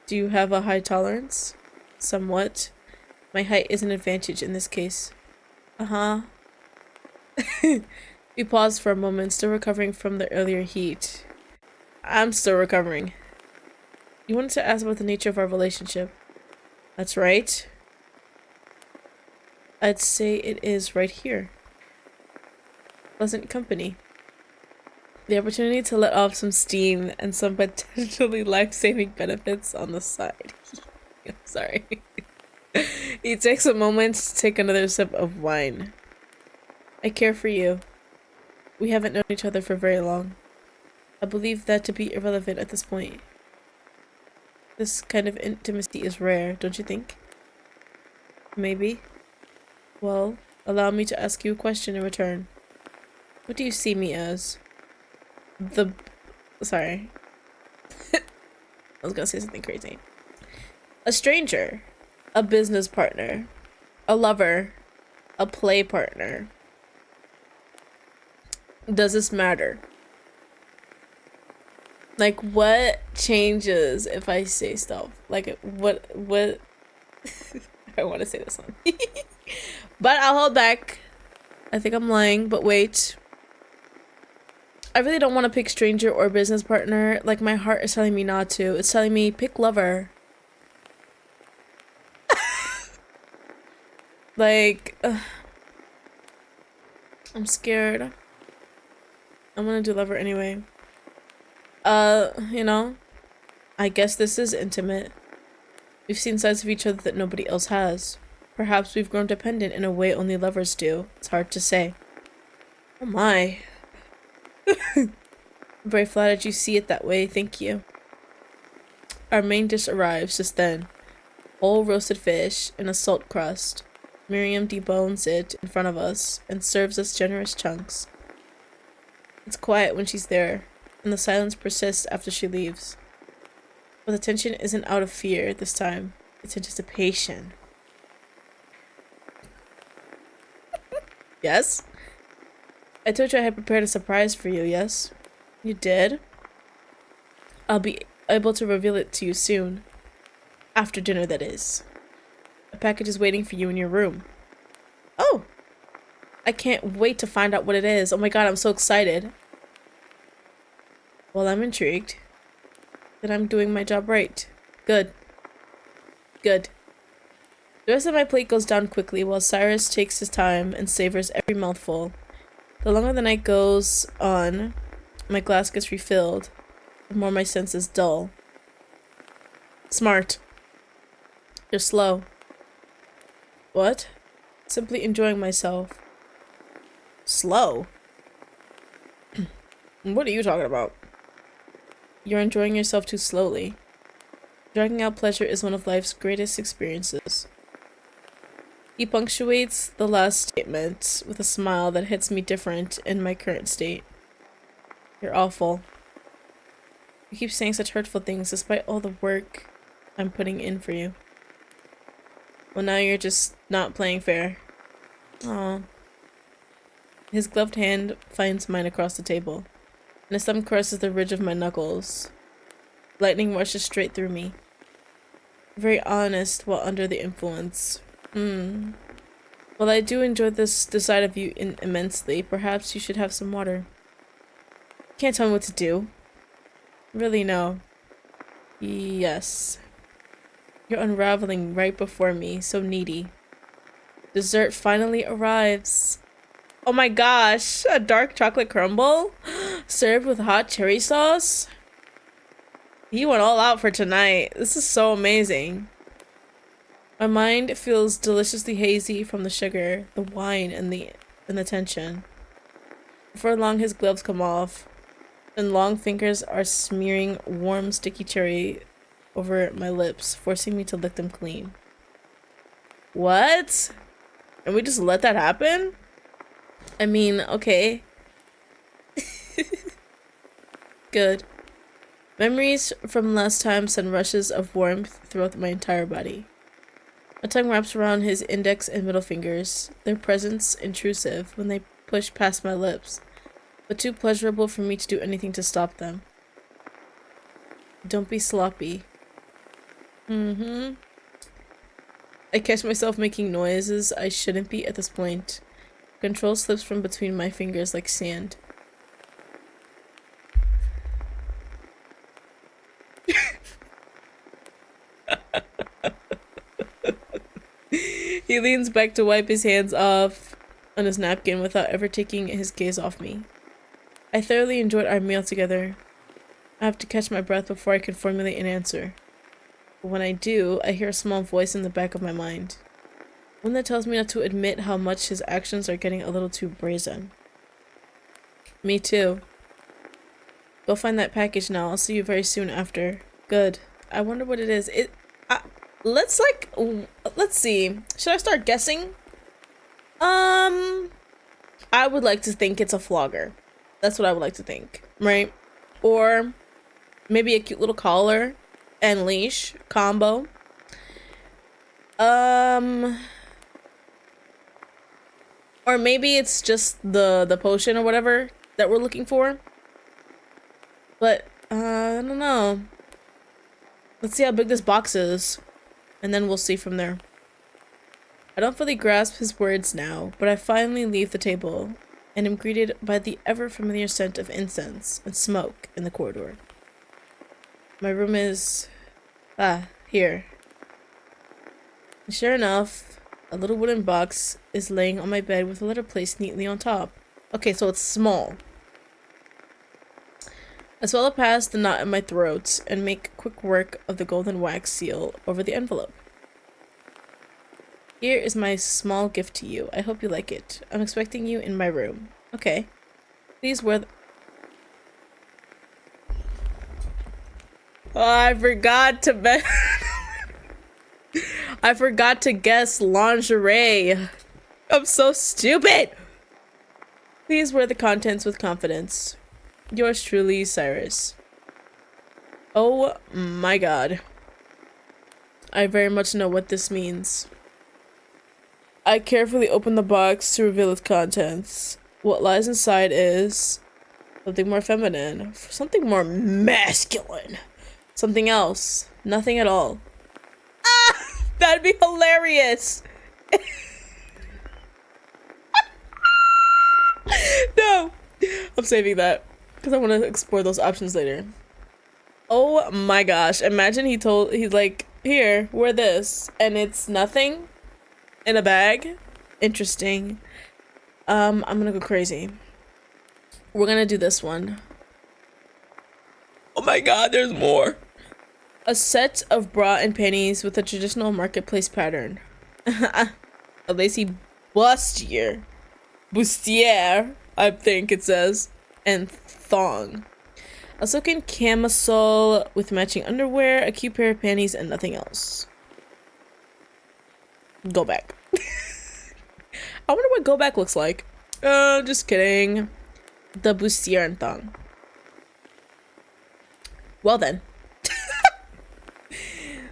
Do you have a high tolerance? Somewhat. My height is an advantage in this case. Uh-huh. We paused for a moment, still recovering from the earlier heat. I'm still recovering. You wanted to ask about the nature of our relationship. That's right. I'd say it is right here. Pleasant company. The opportunity to let off some steam and some potentially life-saving benefits on the side. I'm sorry. He takes a moment to take another sip of wine. I care for you. We haven't known each other for very long. I believe that to be irrelevant at this point. This kind of intimacy is rare, don't you think? Maybe. Well, allow me to ask you a question in return. What do you see me as? Sorry. I was gonna say something crazy. A stranger. A business partner. A lover. A play partner. Does this matter? Like, what changes if I say stuff? Like, what I want to say this one. But I'll hold back. I think I'm lying, but wait. I really don't want to pick stranger or business partner. Like, my heart is telling me not to. It's telling me, pick lover. Like, I'm scared. I'm gonna do lover anyway. You know, I guess this is intimate. We've seen sides of each other that nobody else has. Perhaps we've grown dependent in a way only lovers do. It's hard to say. Oh my. I'm very flattered you see it that way, thank you. Our main dish arrives just then. Whole roasted fish in a salt crust. Miriam debones it in front of us and serves us generous chunks. It's quiet when she's there, and the silence persists after she leaves. But the tension isn't out of fear this time. It's anticipation. Yes? I told you I had prepared a surprise for you, yes? You did? I'll be able to reveal it to you soon. After dinner, that is. A package is waiting for you in your room. Oh! I can't wait to find out what it is. Oh my god, I'm so excited. Well, I'm intrigued. Then I'm doing my job right. Good. Good. The rest of my plate goes down quickly while Cyrus takes his time and savors every mouthful. The longer the night goes on, my glass gets refilled, the more my senses dull. Smart. You're slow. What? Simply enjoying myself. Slow? What are you talking about? You're enjoying yourself too slowly. Dragging out pleasure is one of life's greatest experiences. He punctuates the last statement with a smile that hits me different in my current state. You're awful. You keep saying such hurtful things despite all the work I'm putting in for you. Well, now you're just not playing fair. Aw. His gloved hand finds mine across the table, and his thumb caresses the ridge of my knuckles. Lightning rushes straight through me. Very honest while under the influence. Well, I do enjoy this side of you immensely. Perhaps you should have some water. Can't tell me what to do. Really, no. Yes. You're unraveling right before me, so needy. Dessert finally arrives. Oh my gosh, a dark chocolate crumble? Served with hot cherry sauce? He went all out for tonight. This is so amazing. My mind feels deliciously hazy from the sugar, the wine, and the tension. Before long, his gloves come off, and long fingers are smearing warm, sticky cherry over my lips, forcing me to lick them clean. What? And we just let that happen? I mean, okay. Good. Memories from last time send rushes of warmth throughout my entire body. My tongue wraps around his index and middle fingers, their presence intrusive when they push past my lips, but too pleasurable for me to do anything to stop them. Don't be sloppy. I catch myself making noises I shouldn't be at this point. Control slips from between my fingers like sand. He leans back to wipe his hands off on his napkin without ever taking his gaze off me. I thoroughly enjoyed our meal together. I have to catch my breath before I can formulate an answer. But when I do, I hear a small voice in the back of my mind. One that tells me not to admit how much his actions are getting a little too brazen. Me too. Go find that package now. I'll see you very soon after. Good. I wonder what it is. Let's see. Should I start guessing? I would like to think it's a flogger. That's what I would like to think, right? Or maybe a cute little collar and leash combo. Or maybe it's just the potion or whatever that we're looking for. But I don't know. Let's see how big this box is, and then we'll see from there. I don't fully grasp his words now, but I finally leave the table and am greeted by the ever-familiar scent of incense and smoke in the corridor. My room is... here. And sure enough, a little wooden box is laying on my bed with a letter placed neatly on top. Okay, so it's small. I swallow past the knot in my throat and make quick work of the golden wax seal over the envelope. Here is my small gift to you. I hope you like it. I'm expecting you in my room. Okay. Please wear the... Oh, I forgot to I forgot to guess lingerie. I'm so stupid. Please wear the contents with confidence. Yours truly, Cirrus. Oh my god. I very much know what this means. I carefully open the box to reveal its contents. What lies inside is something more feminine, something more masculine, something else, nothing at all. Ah! That'd be hilarious! No! I'm saving that because I want to explore those options later. Oh my gosh, imagine he's like, here, wear this, and it's nothing in a bag. Interesting. I'm gonna go crazy. We're gonna do this one. Oh my god, there's more. A set of bra and panties with a traditional marketplace pattern. A lacy bustier, I think it says, and thong. A silken camisole with matching underwear, a cute pair of panties, and nothing else. Go back. I wonder what go back looks like. Just kidding. The bustier and thong. Well then.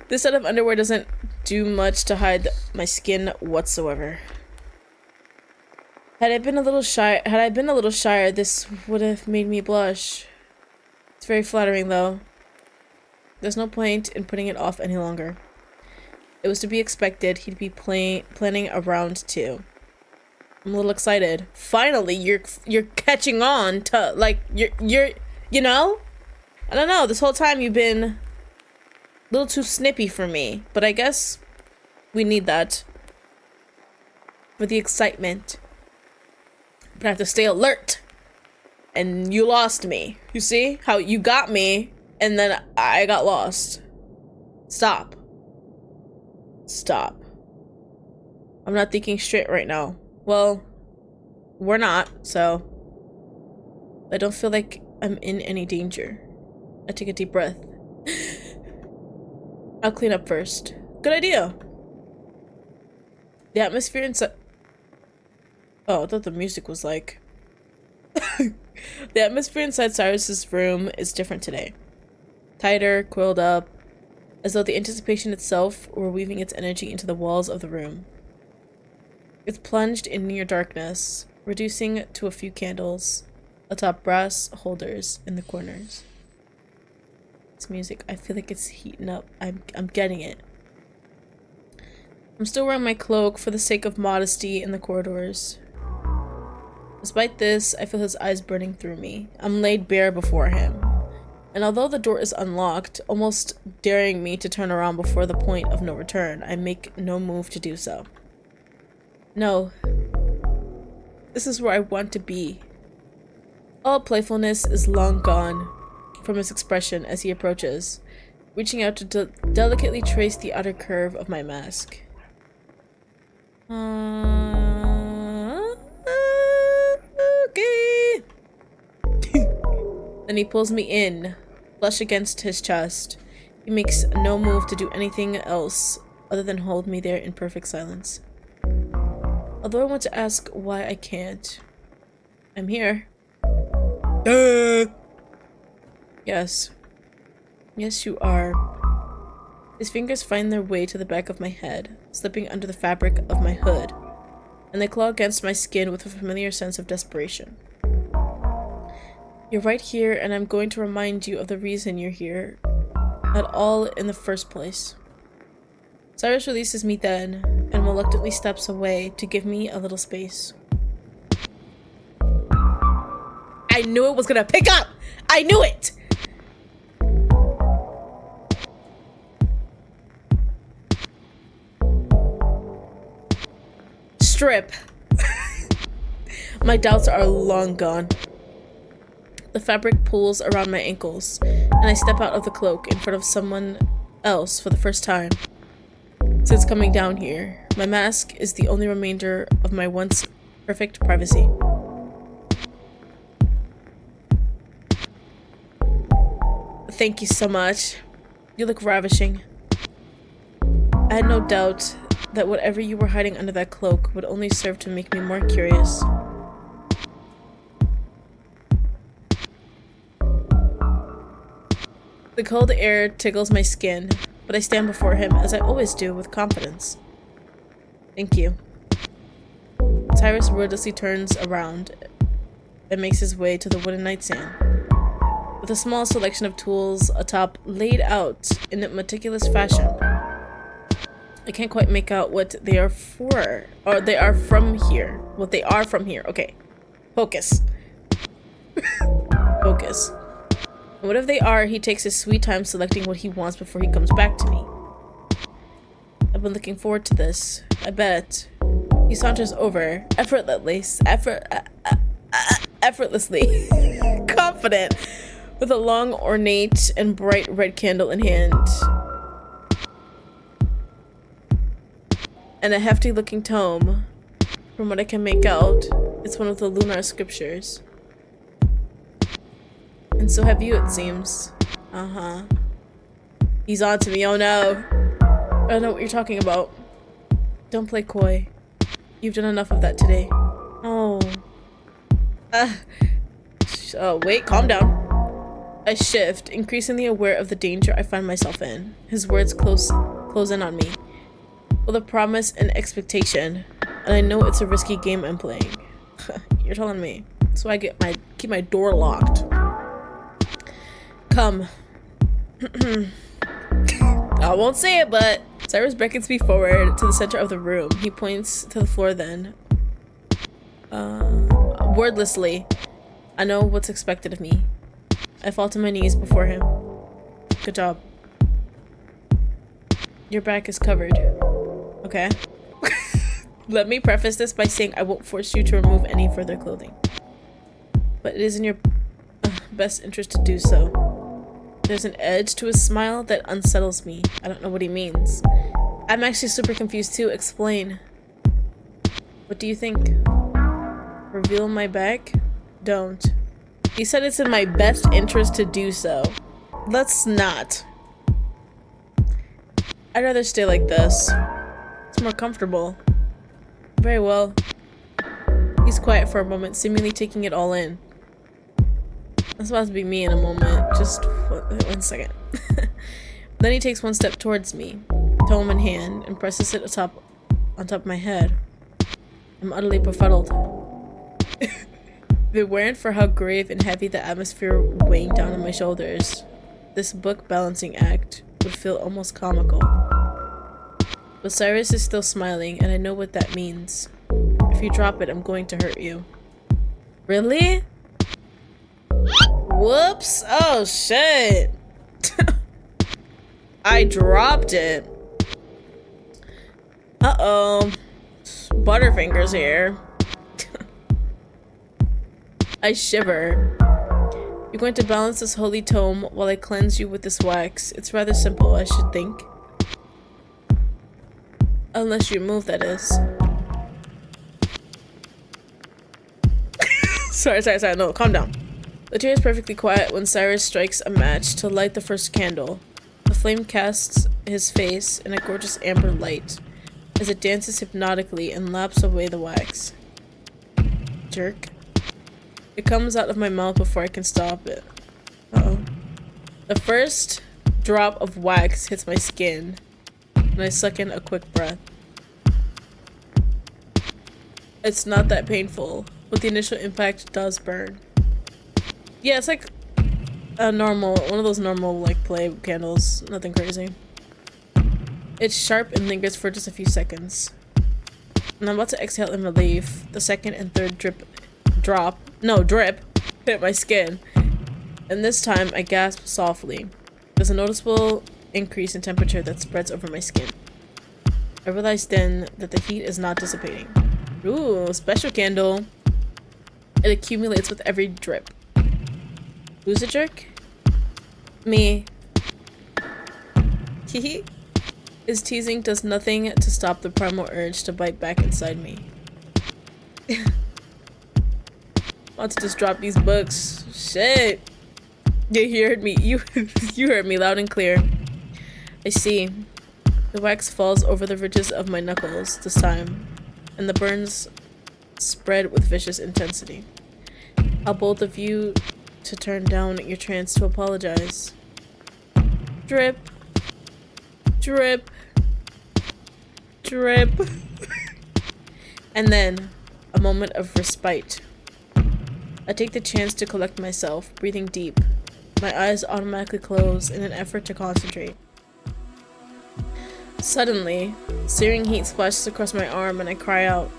This set of underwear doesn't do much to hide my skin whatsoever. Had I been a little shyer, this would have made me blush. It's very flattering though. There's no point in putting it off any longer. It was to be expected. He'd be planning a round 2. I'm a little excited. Finally, you're catching on to, like, you're you know? I don't know, this whole time you've been a little too snippy for me, but I guess we need that for the excitement. But I have to stay alert. And you lost me. You see how you got me and then I got lost. Stop. Stop. I'm not thinking straight right now. Well, we're not, so I don't feel like I'm in any danger. I take a deep breath. I'll clean up first. Good idea. The atmosphere inside... Oh, I thought the music was like... The atmosphere inside Cyrus's room is different today. tighter, coiled up, as though the anticipation itself were weaving its energy into the walls of the room. It's plunged in near darkness, reducing to a few candles atop brass holders in the corners. This music, I feel like it's heating up. I'm getting it. I'm still wearing my cloak for the sake of modesty in the corridors. Despite this, I feel his eyes burning through me. I'm laid bare before him. And although the door is unlocked, almost daring me to turn around before the point of no return, I make no move to do so. No. This is where I want to be. All playfulness is long gone from his expression as he approaches, reaching out to delicately trace the outer curve of my mask. Okay. Then he pulls me in, flush against his chest. He makes no move to do anything else other than hold me there in perfect silence. Although I want to ask why I can't. I'm here. Yes. Yes, you are. His fingers find their way to the back of my head, slipping under the fabric of my hood, and they claw against my skin with a familiar sense of desperation. You're right here, and I'm going to remind you of the reason you're here at all in the first place. Cirrus releases me then, and reluctantly steps away to give me a little space. I knew it was gonna pick up! I knew it! Strip. My doubts are long gone. The fabric pulls around my ankles, and I step out of the cloak in front of someone else for the first time. Since coming down here, my mask is the only remainder of my once perfect privacy. Thank you so much. You look ravishing. I had no doubt that whatever you were hiding under that cloak would only serve to make me more curious. The cold air tickles my skin, but I stand before him as I always do, with confidence. Thank you. Cirrus wordlessly turns around and makes his way to the wooden nightstand, with a small selection of tools atop laid out in a meticulous fashion. I can't quite make out what they are for, or they are from here. What they are from here. Okay. Focus. Focus. And whatever they are, he takes his sweet time selecting what he wants before he comes back to me. I've been looking forward to this. I bet. He saunters over, effortlessly, confident, with a long, ornate, and bright red candle in hand. And a hefty-looking tome. From what I can make out, it's one of the lunar scriptures. And so have you, it seems. Uh-huh. He's on to me, oh no. I don't know what you're talking about. Don't play coy. You've done enough of that today. Oh. Oh, wait, calm down. I shift, increasingly aware of the danger I find myself in. His words close in on me, with a promise and expectation, and I know it's a risky game I'm playing. You're telling me. So I keep my door locked. Come. I won't say it, but Cirrus beckons me forward to the center of the room. He points to the floor then. Wordlessly, I know what's expected of me. I fall to my knees before him. Good job. Your back is covered. Okay. Let me preface this by saying I won't force you to remove any further clothing. But it is in your best interest to do so. There's an edge to his smile that unsettles me. I don't know what he means. I'm actually super confused too. Explain. What do you think? Reveal my back? Don't. He said it's in my best interest to do so. Let's not. I'd rather stay like this. It's more comfortable. Very well. He's quiet for a moment, seemingly taking it all in. That's about to be me in a moment. Just one second. Then he takes one step towards me, tome in hand, and presses it on top of my head. I'm utterly befuddled. If it weren't for how grave and heavy the atmosphere weighing down on my shoulders, this book balancing act would feel almost comical. But Cirrus is still smiling, and I know what that means. If you drop it, I'm going to hurt you. Really? Whoops! Oh shit! I dropped it. Uh-oh. Butterfingers here. I shiver. You're going to balance this holy tome while I cleanse you with this wax. It's rather simple, I should think. Unless you move, that is. Sorry, no, calm down. The chair is perfectly quiet when Cirrus strikes a match to light the first candle. The flame casts his face in a gorgeous amber light as it dances hypnotically and laps away the wax. Jerk. It comes out of my mouth before I can stop it. Uh-oh. The first drop of wax hits my skin, and I suck in a quick breath. It's not that painful, but the initial impact does burn. Yeah, it's like a normal, one of those normal, like, play candles. Nothing crazy. It's sharp and lingers for just a few seconds. And I'm about to exhale in relief. The second and third drip hit my skin. And this time, I gasp softly. There's a noticeable increase in temperature that spreads over my skin. I realize then that the heat is not dissipating. Ooh, special candle. It accumulates with every drip. Who's a jerk? Me. Hehe. His teasing does nothing to stop the primal urge to bite back inside me. Want to just drop these books. Shit. Yeah, you heard me. You heard me loud and clear. I see. The wax falls over the ridges of my knuckles this time, and the burns spread with vicious intensity. How bold of you to turn down your chance to apologize. Drip. Drip. Drip. And then, a moment of respite. I take the chance to collect myself, breathing deep. My eyes automatically close in an effort to concentrate. Suddenly, searing heat splashes across my arm and I cry out.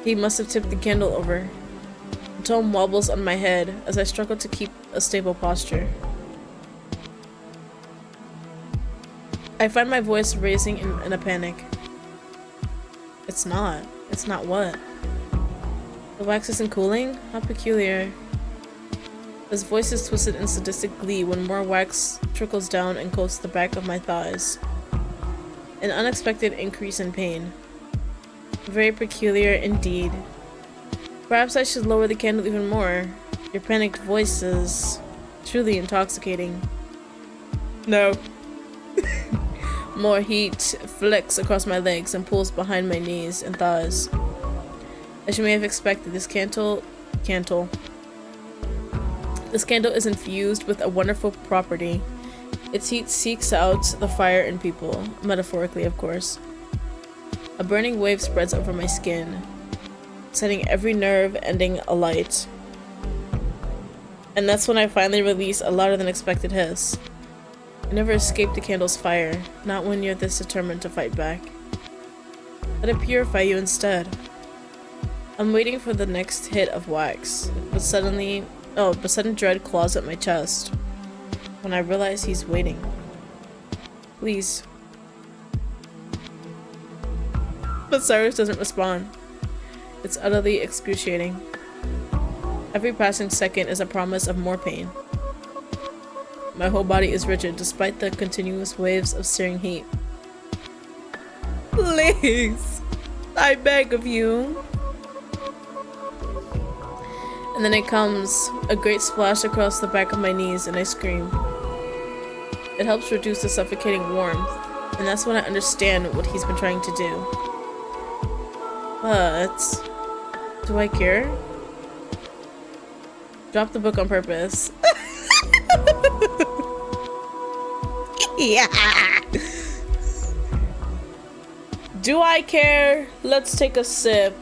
He must have tipped the candle over. The tome wobbles on my head as I struggle to keep a stable posture. I find my voice raising in a panic. It's not. It's not what? The wax isn't cooling? How peculiar. His voice is twisted in sadistic glee when more wax trickles down and coats the back of my thighs. An unexpected increase in pain. Very peculiar indeed. Perhaps I should lower the candle even more. Your panicked voice is truly intoxicating. No. More heat flicks across my legs and pulls behind my knees and thighs. As you may have expected, this candle is infused with a wonderful property. Its heat seeks out the fire in people, metaphorically of course. A burning wave spreads over my skin, setting every nerve ending alight. And that's when I finally release a louder than expected hiss. I never escaped the candle's fire, not when you're this determined to fight back. Let it purify you instead. I'm waiting for the next hit of wax, but sudden dread claws at my chest when I realize he's waiting. Please. But Cirrus doesn't respond. It's utterly excruciating. Every passing second is a promise of more pain. My whole body is rigid despite the continuous waves of searing heat. Please, I beg of you. And then it comes, a great splash across the back of my knees, and I scream. It helps reduce the suffocating warmth, and that's when I understand what he's been trying to do. But do I care? Drop the book on purpose. Yeah. Do I care? Let's take a sip.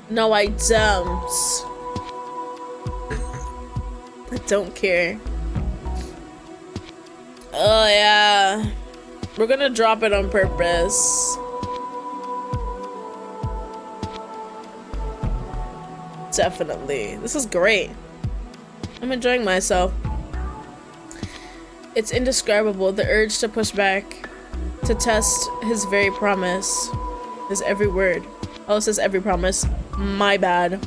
No, I don't. I don't care. Oh, yeah. We're gonna drop it on purpose. Definitely. This is great. I'm enjoying myself. It's indescribable, the urge to push back, to test his very promise, his every word. Oh, it says every promise. My bad.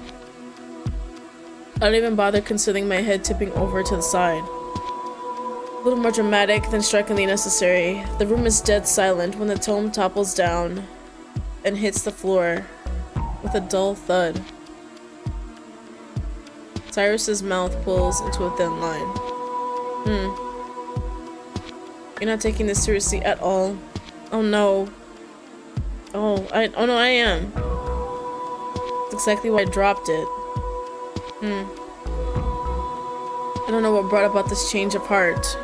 I don't even bother considering my head tipping over to the side. A little more dramatic than strikingly necessary. The room is dead silent when the tome topples down and hits the floor with a dull thud. Cyrus's mouth pulls into a thin line. You're not taking this seriously at all. Oh no. Oh no, I am. That's exactly why I dropped it. I don't know what brought about this change of heart,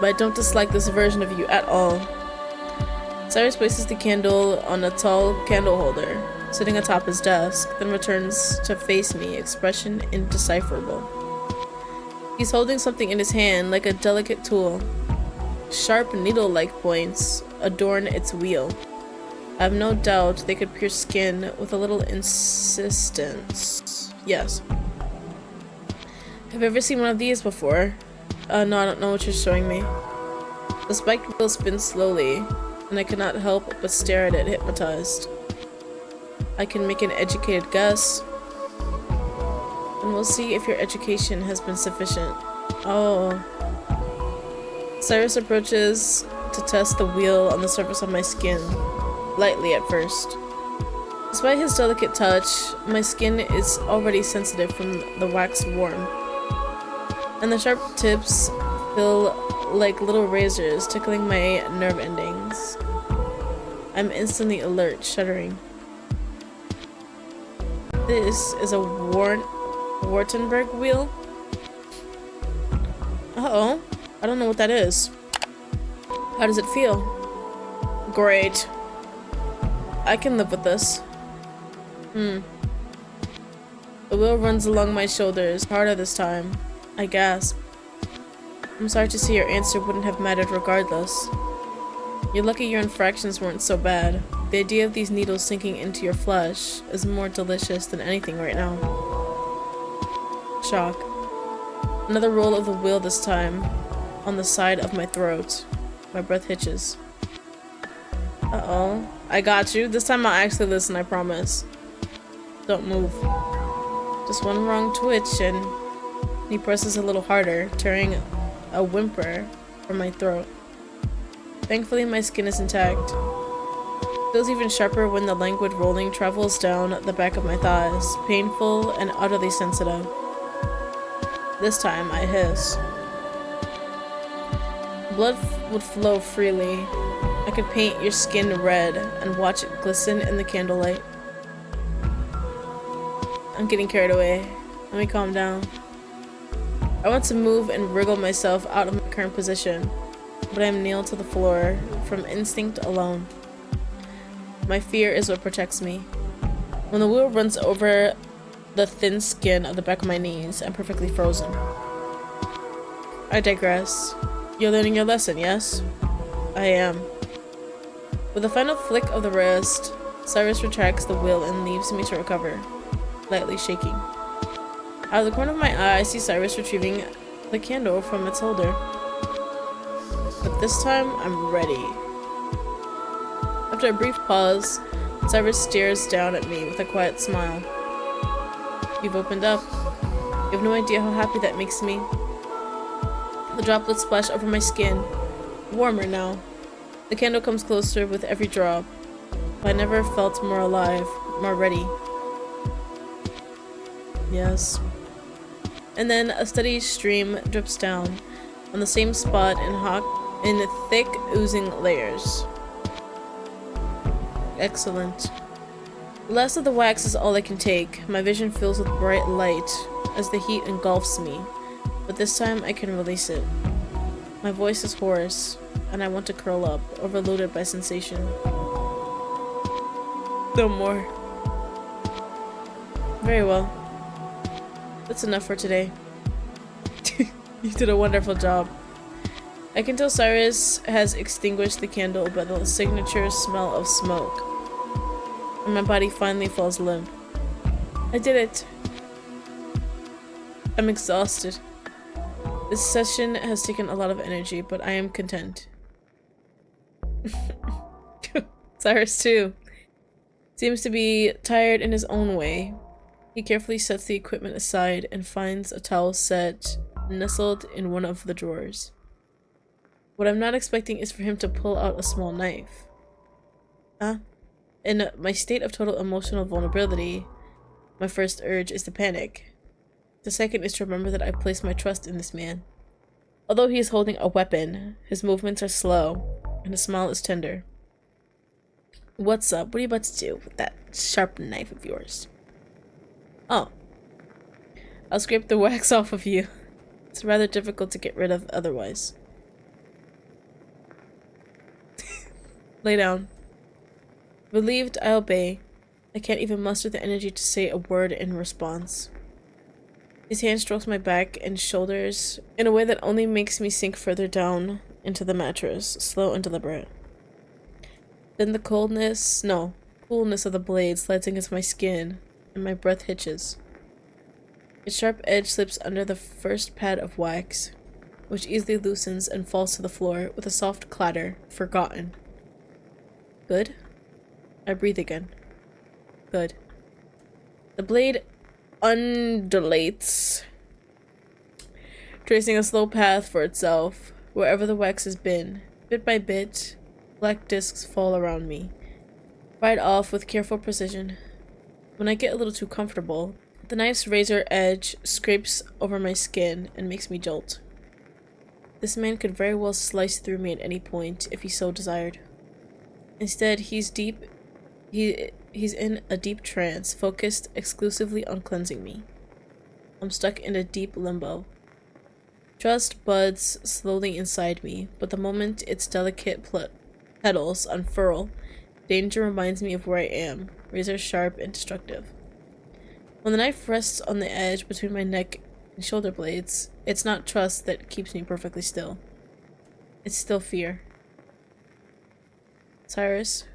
but I don't dislike this version of you at all. Cyrus places the candle on a tall candle holder, sitting atop his desk, then returns to face me, expression indecipherable. He's holding something in his hand, like a delicate tool. Sharp needle-like points adorn its wheel. I have no doubt they could pierce skin with a little insistence. Yes. Have you ever seen one of these before? No, I don't know what you're showing me. The spiked wheel spins slowly, and I cannot help but stare at it, hypnotized. I can make an educated guess, and we'll see if your education has been sufficient. Oh. Cyrus approaches to test the wheel on the surface of my skin, lightly at first. Despite his delicate touch, my skin is already sensitive from the wax warmth, and the sharp tips feel like little razors tickling my nerve endings. I'm instantly alert, shuddering. This is a Wartenberg wheel? Uh-oh. I don't know what that is. How does it feel? Great. I can live with this. The wheel runs along my shoulders, harder this time. I gasp. I'm sorry to see your answer wouldn't have mattered regardless. You're lucky your infractions weren't so bad. The idea of these needles sinking into your flesh is more delicious than anything right now. Shock. Another roll of the wheel this time, on the side of my throat. My breath hitches. Uh-oh. I got you. This time I'll actually listen, I promise. Don't move. Just one wrong twitch and he presses a little harder, tearing a whimper from my throat. Thankfully, my skin is intact. It feels even sharper when the languid rolling travels down the back of my thighs, painful and utterly sensitive. This time, I hiss. Blood would flow freely. I could paint your skin red and watch it glisten in the candlelight. I'm getting carried away. Let me calm down. I want to move and wriggle myself out of my current position, but I am nailed to the floor from instinct alone. My fear is what protects me. When the wheel runs over the thin skin of the back of my knees, I'm perfectly frozen. I digress. You're learning your lesson, yes? I am. With a final flick of the wrist, Cirrus retracts the wheel and leaves me to recover, lightly shaking. Out of the corner of my eye, I see Cirrus retrieving the candle from its holder. But this time, I'm ready. After a brief pause, Cirrus stares down at me with a quiet smile. You've opened up. You have no idea how happy that makes me. The droplets splash over my skin, warmer now. The candle comes closer with every drop. I never felt more alive, more ready. Yes. And then a steady stream drips down, on the same spot in in thick, oozing layers. Excellent. The last of the wax is all I can take. My vision fills with bright light as the heat engulfs me, but this time I can release it. My voice is hoarse, and I want to curl up, overloaded by sensation. No more. Very well. That's enough for today. You did a wonderful job. I can tell Cirrus has extinguished the candle by the signature smell of smoke. And my body finally falls limp. I did it. I'm exhausted. This session has taken a lot of energy, but I am content. Cirrus too. Seems to be tired in his own way. He carefully sets the equipment aside and finds a towel set nestled in one of the drawers. What I'm not expecting is for him to pull out a small knife. In my state of total emotional vulnerability, my first urge is to panic. The second is to remember that I place my trust in this man. Although he is holding a weapon, his movements are slow, and his smile is tender. What's up? What are you about to do with that sharp knife of yours? Oh. I'll scrape the wax off of you. It's rather difficult to get rid of otherwise. Lay down. Relieved, I obey. I can't even muster the energy to say a word in response. His hand strokes my back and shoulders in a way that only makes me sink further down into the mattress, slow and deliberate. Then the coolness of the blade slides against my skin, and my breath hitches. Its sharp edge slips under the first pad of wax, which easily loosens and falls to the floor with a soft clatter, forgotten. Good? I breathe again. Good. The blade undulates, tracing a slow path for itself wherever the wax has been. Bit by bit, black discs fall around me, right off with careful precision. When I get a little too comfortable, the knife's razor edge scrapes over my skin and makes me jolt. This man could very well slice through me at any point if he so desired. Instead, he's in a deep trance, focused exclusively on cleansing me. I'm stuck in a deep limbo. Trust buds slowly inside me, but the moment its delicate petals unfurl, danger reminds me of where I am, razor sharp and destructive. When the knife rests on the edge between my neck and shoulder blades, it's not trust that keeps me perfectly still. It's still fear. Cirrus?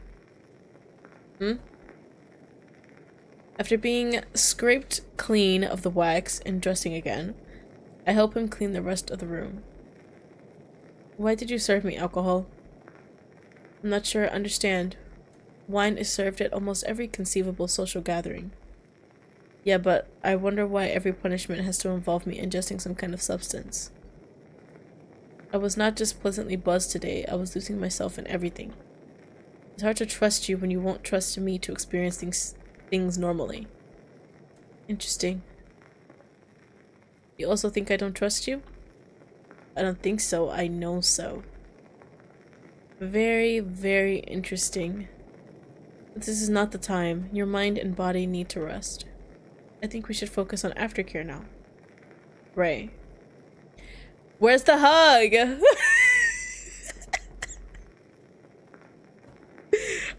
After being scraped clean of the wax and dressing again, I help him clean the rest of the room. Why did you serve me alcohol? I'm not sure I understand. Wine is served at almost every conceivable social gathering. Yeah, but I wonder why every punishment has to involve me ingesting some kind of substance. I was not just pleasantly buzzed today, I was losing myself in everything. It's hard to trust you when you won't trust me to experience things normally. Interesting. You also think I don't trust you? I don't think so, I know so. Very, very interesting. But this is not the time. Your mind and body need to rest. I think we should focus on aftercare now. Ray. Where's the hug?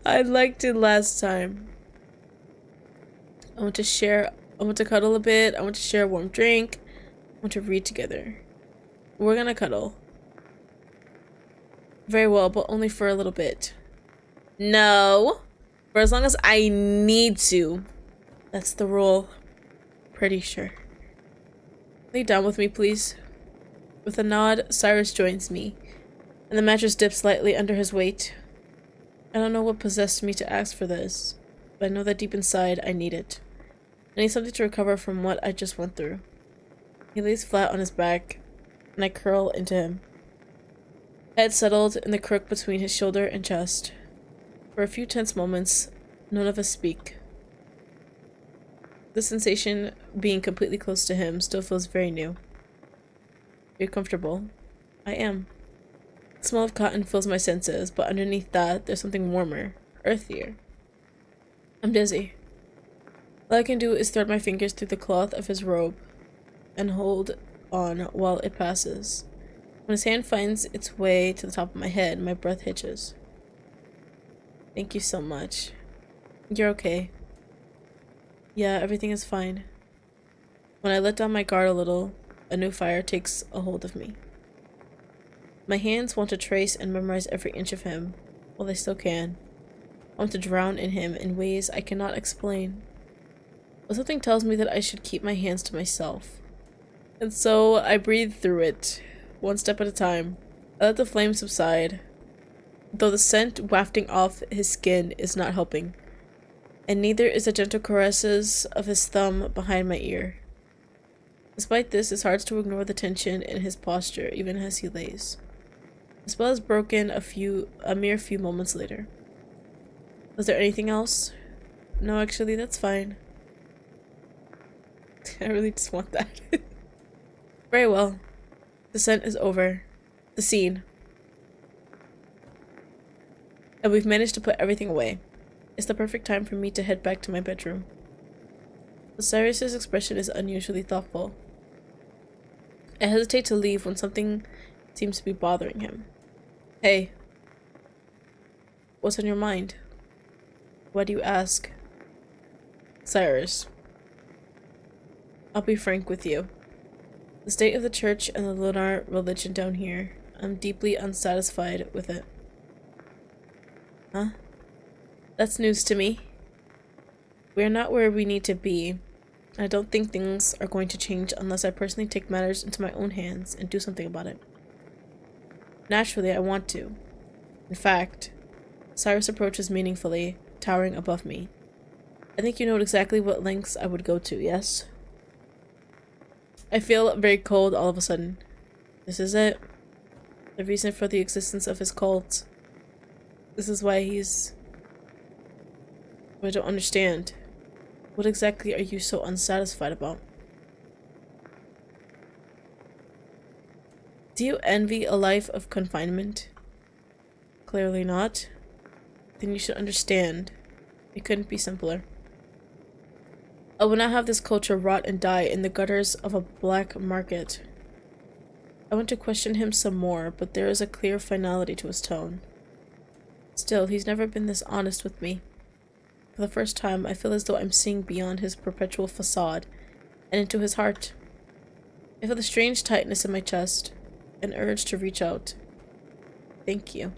I liked it last time. I want to cuddle a bit. I want to share a warm drink. I want to read together. We're gonna cuddle. Very well, but only for a little bit. No. For as long as I need to. That's the rule. Pretty sure. Lay down with me, please. With a nod, Cirrus joins me, and the mattress dips slightly under his weight. I don't know what possessed me to ask for this, but I know that deep inside I need it. I need something to recover from what I just went through. He lays flat on his back, and I curl into him. Head settled in the crook between his shoulder and chest. For a few tense moments, none of us speak. The sensation, being completely close to him, still feels very new. You're comfortable. I am. The smell of cotton fills my senses, but underneath that, there's something warmer, earthier. I'm dizzy. All I can do is thread my fingers through the cloth of his robe and hold on while it passes. When his hand finds its way to the top of my head, my breath hitches. Thank you so much. You're okay. Yeah, everything is fine. When I let down my guard a little, a new fire takes a hold of me. My hands want to trace and memorize every inch of him, while they still can. I want to drown in him in ways I cannot explain. But something tells me that I should keep my hands to myself. And so I breathe through it, one step at a time. I let the flame subside, though the scent wafting off his skin is not helping. And neither is the gentle caresses of his thumb behind my ear. Despite this, it's hard to ignore the tension in his posture, even as he lays. The spell is broken a mere few moments later. Was there anything else? No, actually, that's fine. I really just want that. Very well. The scent is over. The scene. And we've managed to put everything away. It's the perfect time for me to head back to my bedroom. Cyrus's expression is unusually thoughtful. I hesitate to leave when something seems to be bothering him. Hey. What's on your mind? Why do you ask? Cyrus. I'll be frank with you. The state of the church and the lunar religion down here, I'm deeply unsatisfied with it. Huh? That's news to me. We're not where we need to be. I don't think things are going to change unless I personally take matters into my own hands and do something about it. Naturally, I want to. In fact, Cyrus approaches meaningfully, towering above me. I think you know exactly what lengths I would go to, yes? I feel very cold all of a sudden. This is it. The reason for the existence of his cult. This is why he's... I don't understand. What exactly are you so unsatisfied about? Do you envy a life of confinement? Clearly not. Then you should understand. It couldn't be simpler. I will not have this culture rot and die in the gutters of a black market. I want to question him some more, but there is a clear finality to his tone. Still, he's never been this honest with me. For the first time, I feel as though I'm seeing beyond his perpetual facade and into his heart. I feel a strange tightness in my chest, an urge to reach out. Thank you.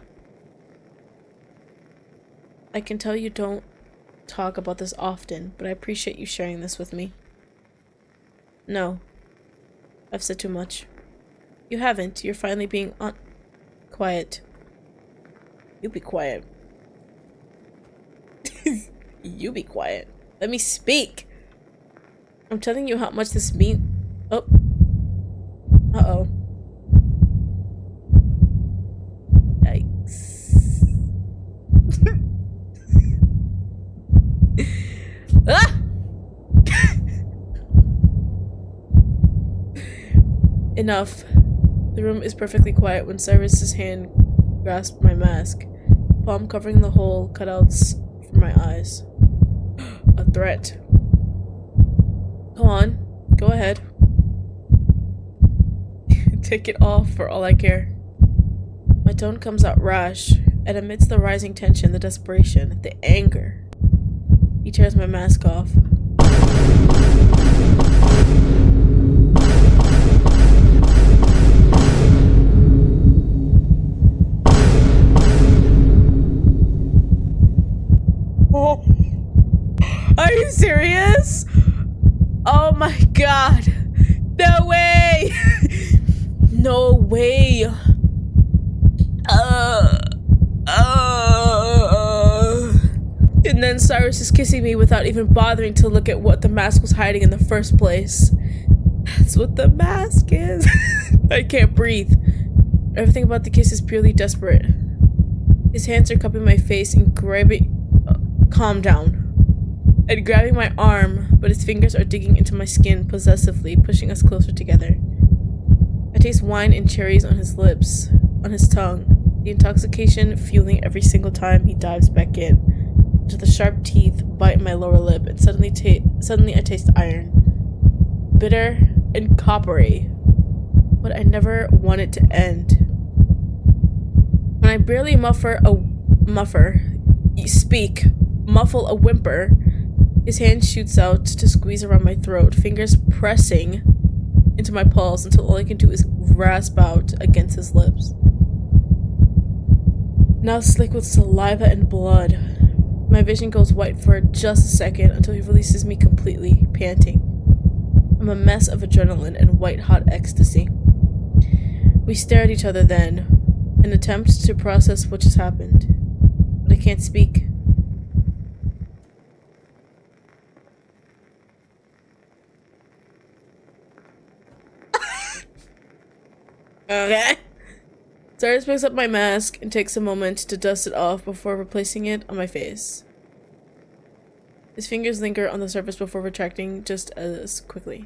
I can tell you don't talk about this often, but I appreciate you sharing this with me. No. I've said too much. You haven't. You're finally being quiet. You be quiet. You be quiet. Let me speak. I'm telling you how much this means. Oh. Uh-oh. Yikes. Ah! Enough. The room is perfectly quiet when Cyrus's hand grasps my mask, palm covering the hole cutouts from my eyes. A threat. Go on. Go ahead. Take it off for all I care. My tone comes out rash, and amidst the rising tension, the desperation, the anger, he tears my mask off. Are you serious? Oh my god. No way. No way. And then Cyrus is kissing me without even bothering to look at what the mask was hiding in the first place. That's what the mask is. I can't breathe. Everything about the kiss is purely desperate. His hands are cupping my face and grabbing... calm down. And grabbing my arm, but his fingers are digging into my skin possessively, pushing us closer together. I taste wine and cherries on his lips, on his tongue, the intoxication fueling every single time he dives back in, until the sharp teeth bite my lower lip and suddenly I taste iron. Bitter and coppery. But I never want it to end. When I barely muffle a whimper, his hand shoots out to squeeze around my throat, fingers pressing into my pulse until all I can do is rasp out against his lips. Now slick with saliva and blood, my vision goes white for just a second until he releases me completely, panting. I'm a mess of adrenaline and white-hot ecstasy. We stare at each other then, an attempt to process what just happened, but I can't speak. Okay. Cirrus picks up my mask and takes a moment to dust it off before replacing it on my face. His fingers linger on the surface before retracting just as quickly.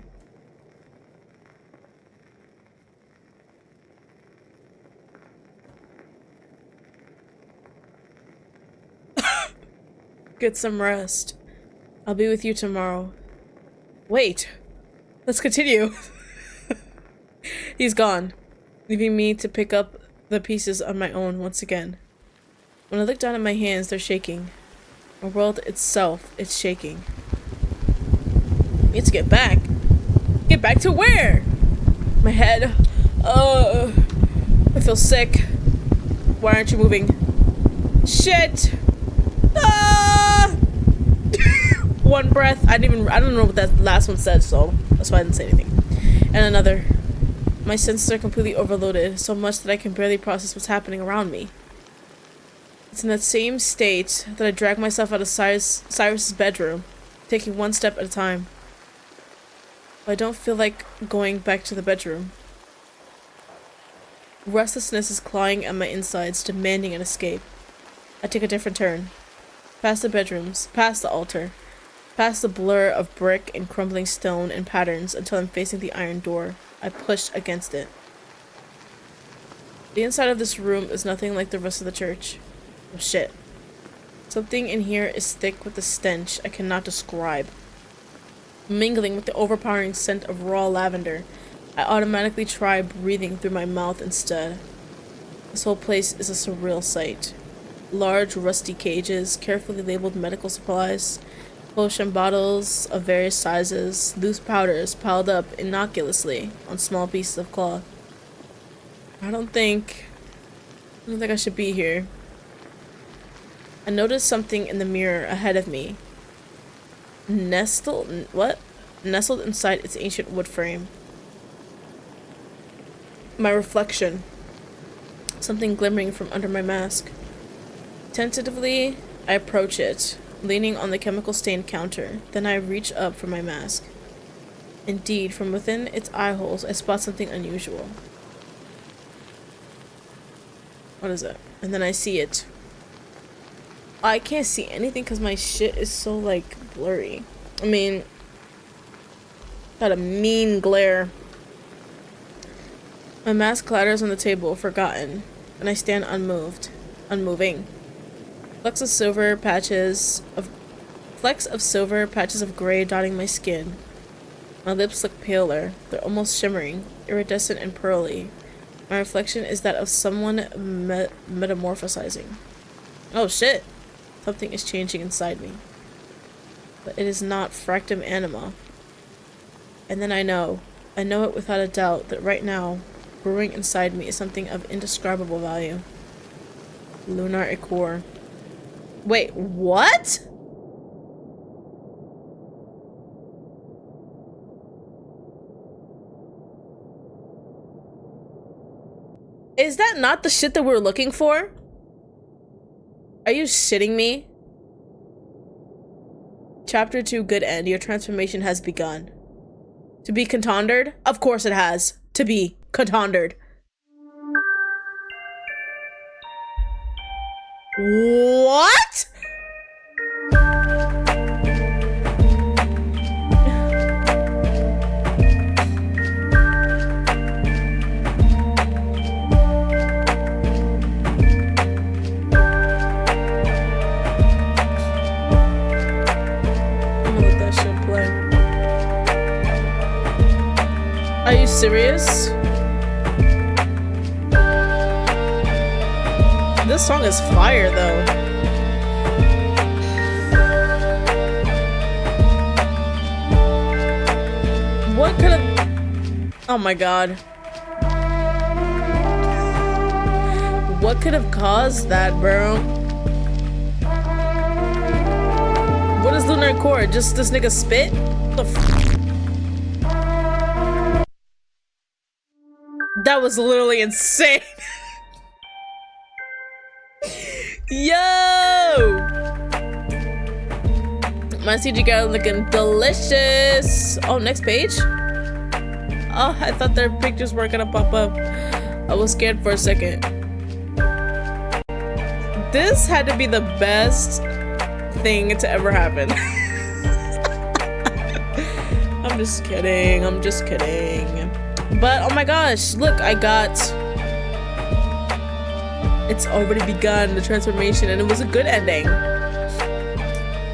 Get some rest. I'll be with you tomorrow. Wait. Let's continue. He's gone, leaving me to pick up the pieces on my own once again. When I look down at my hands, they're shaking. My world itself is shaking. I need to get back. Get back to where? My head. I feel sick. Why aren't you moving? Shit! Ah! One breath. I don't know what that last one said, so that's why I didn't say anything. And another. My senses are completely overloaded, so much that I can barely process what's happening around me. It's in that same state that I drag myself out of Cyrus's bedroom, taking one step at a time. But I don't feel like going back to the bedroom. Restlessness is clawing at my insides, demanding an escape. I take a different turn. Past the bedrooms, past the altar, past the blur of brick and crumbling stone and patterns until I'm facing the iron door. I push against it. The inside of this room is nothing like the rest of the church. Oh shit. Something in here is thick with a stench I cannot describe. Mingling with the overpowering scent of raw lavender, I automatically try breathing through my mouth instead. This whole place is a surreal sight. Large, rusty cages, carefully labeled medical supplies, potion bottles of various sizes, loose powders piled up innocuously on small pieces of cloth. I don't think I should be here. I noticed something in the mirror ahead of me. Nestled inside its ancient wood frame. My reflection. Something glimmering from under my mask. Tentatively, I approach it, leaning on the chemical-stained counter. Then I reach up for my mask. Indeed, from within its eye holes, I spot something unusual. What is it? And then I see it. I can't see anything because my shit is so, like, blurry. I mean, got a mean glare. My mask clatters on the table, forgotten, and I stand unmoving. Flecks of silver patches of gray dotting my skin. My lips look paler. They're almost shimmering, iridescent and pearly. My reflection is that of someone metamorphosizing. Oh shit! Something is changing inside me. But it is not fractum anima. And then I know it without a doubt, that right now, brewing inside me is something of indescribable value. Lunar ichor. Wait, what? Is that not the shit that we're looking for? Are you shitting me? Chapter 2, good end. Your transformation has begun. To be contondered? Of course it has. To be contondered. What? that shit play. Are you serious? This song is fire though. What could have... Oh my god. What could have caused that, bro? What is lunar core? Just this nigga spit? What the f? That was literally insane. Yo! My CG girl looking delicious. Oh, next page? Oh, I thought their pictures were gonna pop up. I was scared for a second. This had to be the best thing to ever happen. I'm just kidding. I'm just kidding. But oh my gosh, look, I got... It's already begun, the transformation, and it was a good ending.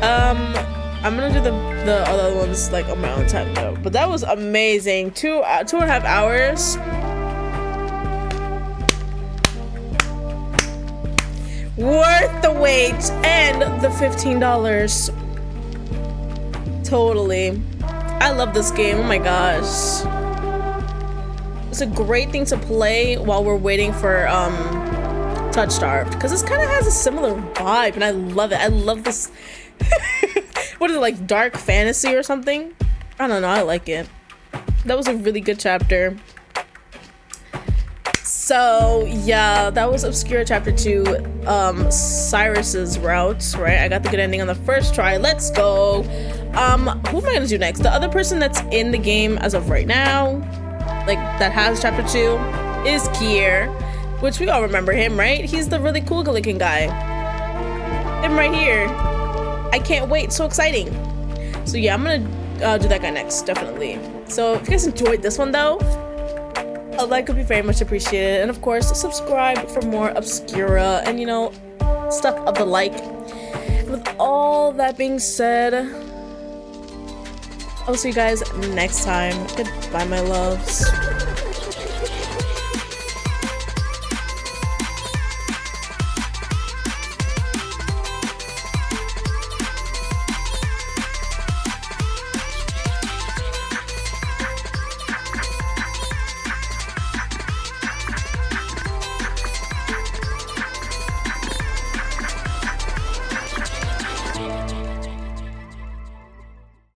I'm gonna do the other ones like on my own time though. But that was amazing. 2.5 hours. Worth the wait and the $15. Totally. I love this game. Oh my gosh. It's a great thing to play while we're waiting for Touch Starved, because this kind of has a similar vibe and I love it. I love this. What is it, like dark fantasy or something? I don't know, I like it. That was a really good chapter. So yeah, that was Obscura Chapter 2, Cirrus's route, right? I got the good ending on the first try. Let's go. Who am I gonna do next? The other person that's in the game as of right now, like that has Chapter 2, is Kier, which we all remember him, right? He's the really cool looking guy. Him right here. I can't wait, so exciting. So yeah, I'm gonna do that guy next, definitely. So if you guys enjoyed this one though, a like would be very much appreciated, and of course subscribe for more Obscura and you know, stuff of the like. With all that being said, I'll see you guys next time. Goodbye, my loves.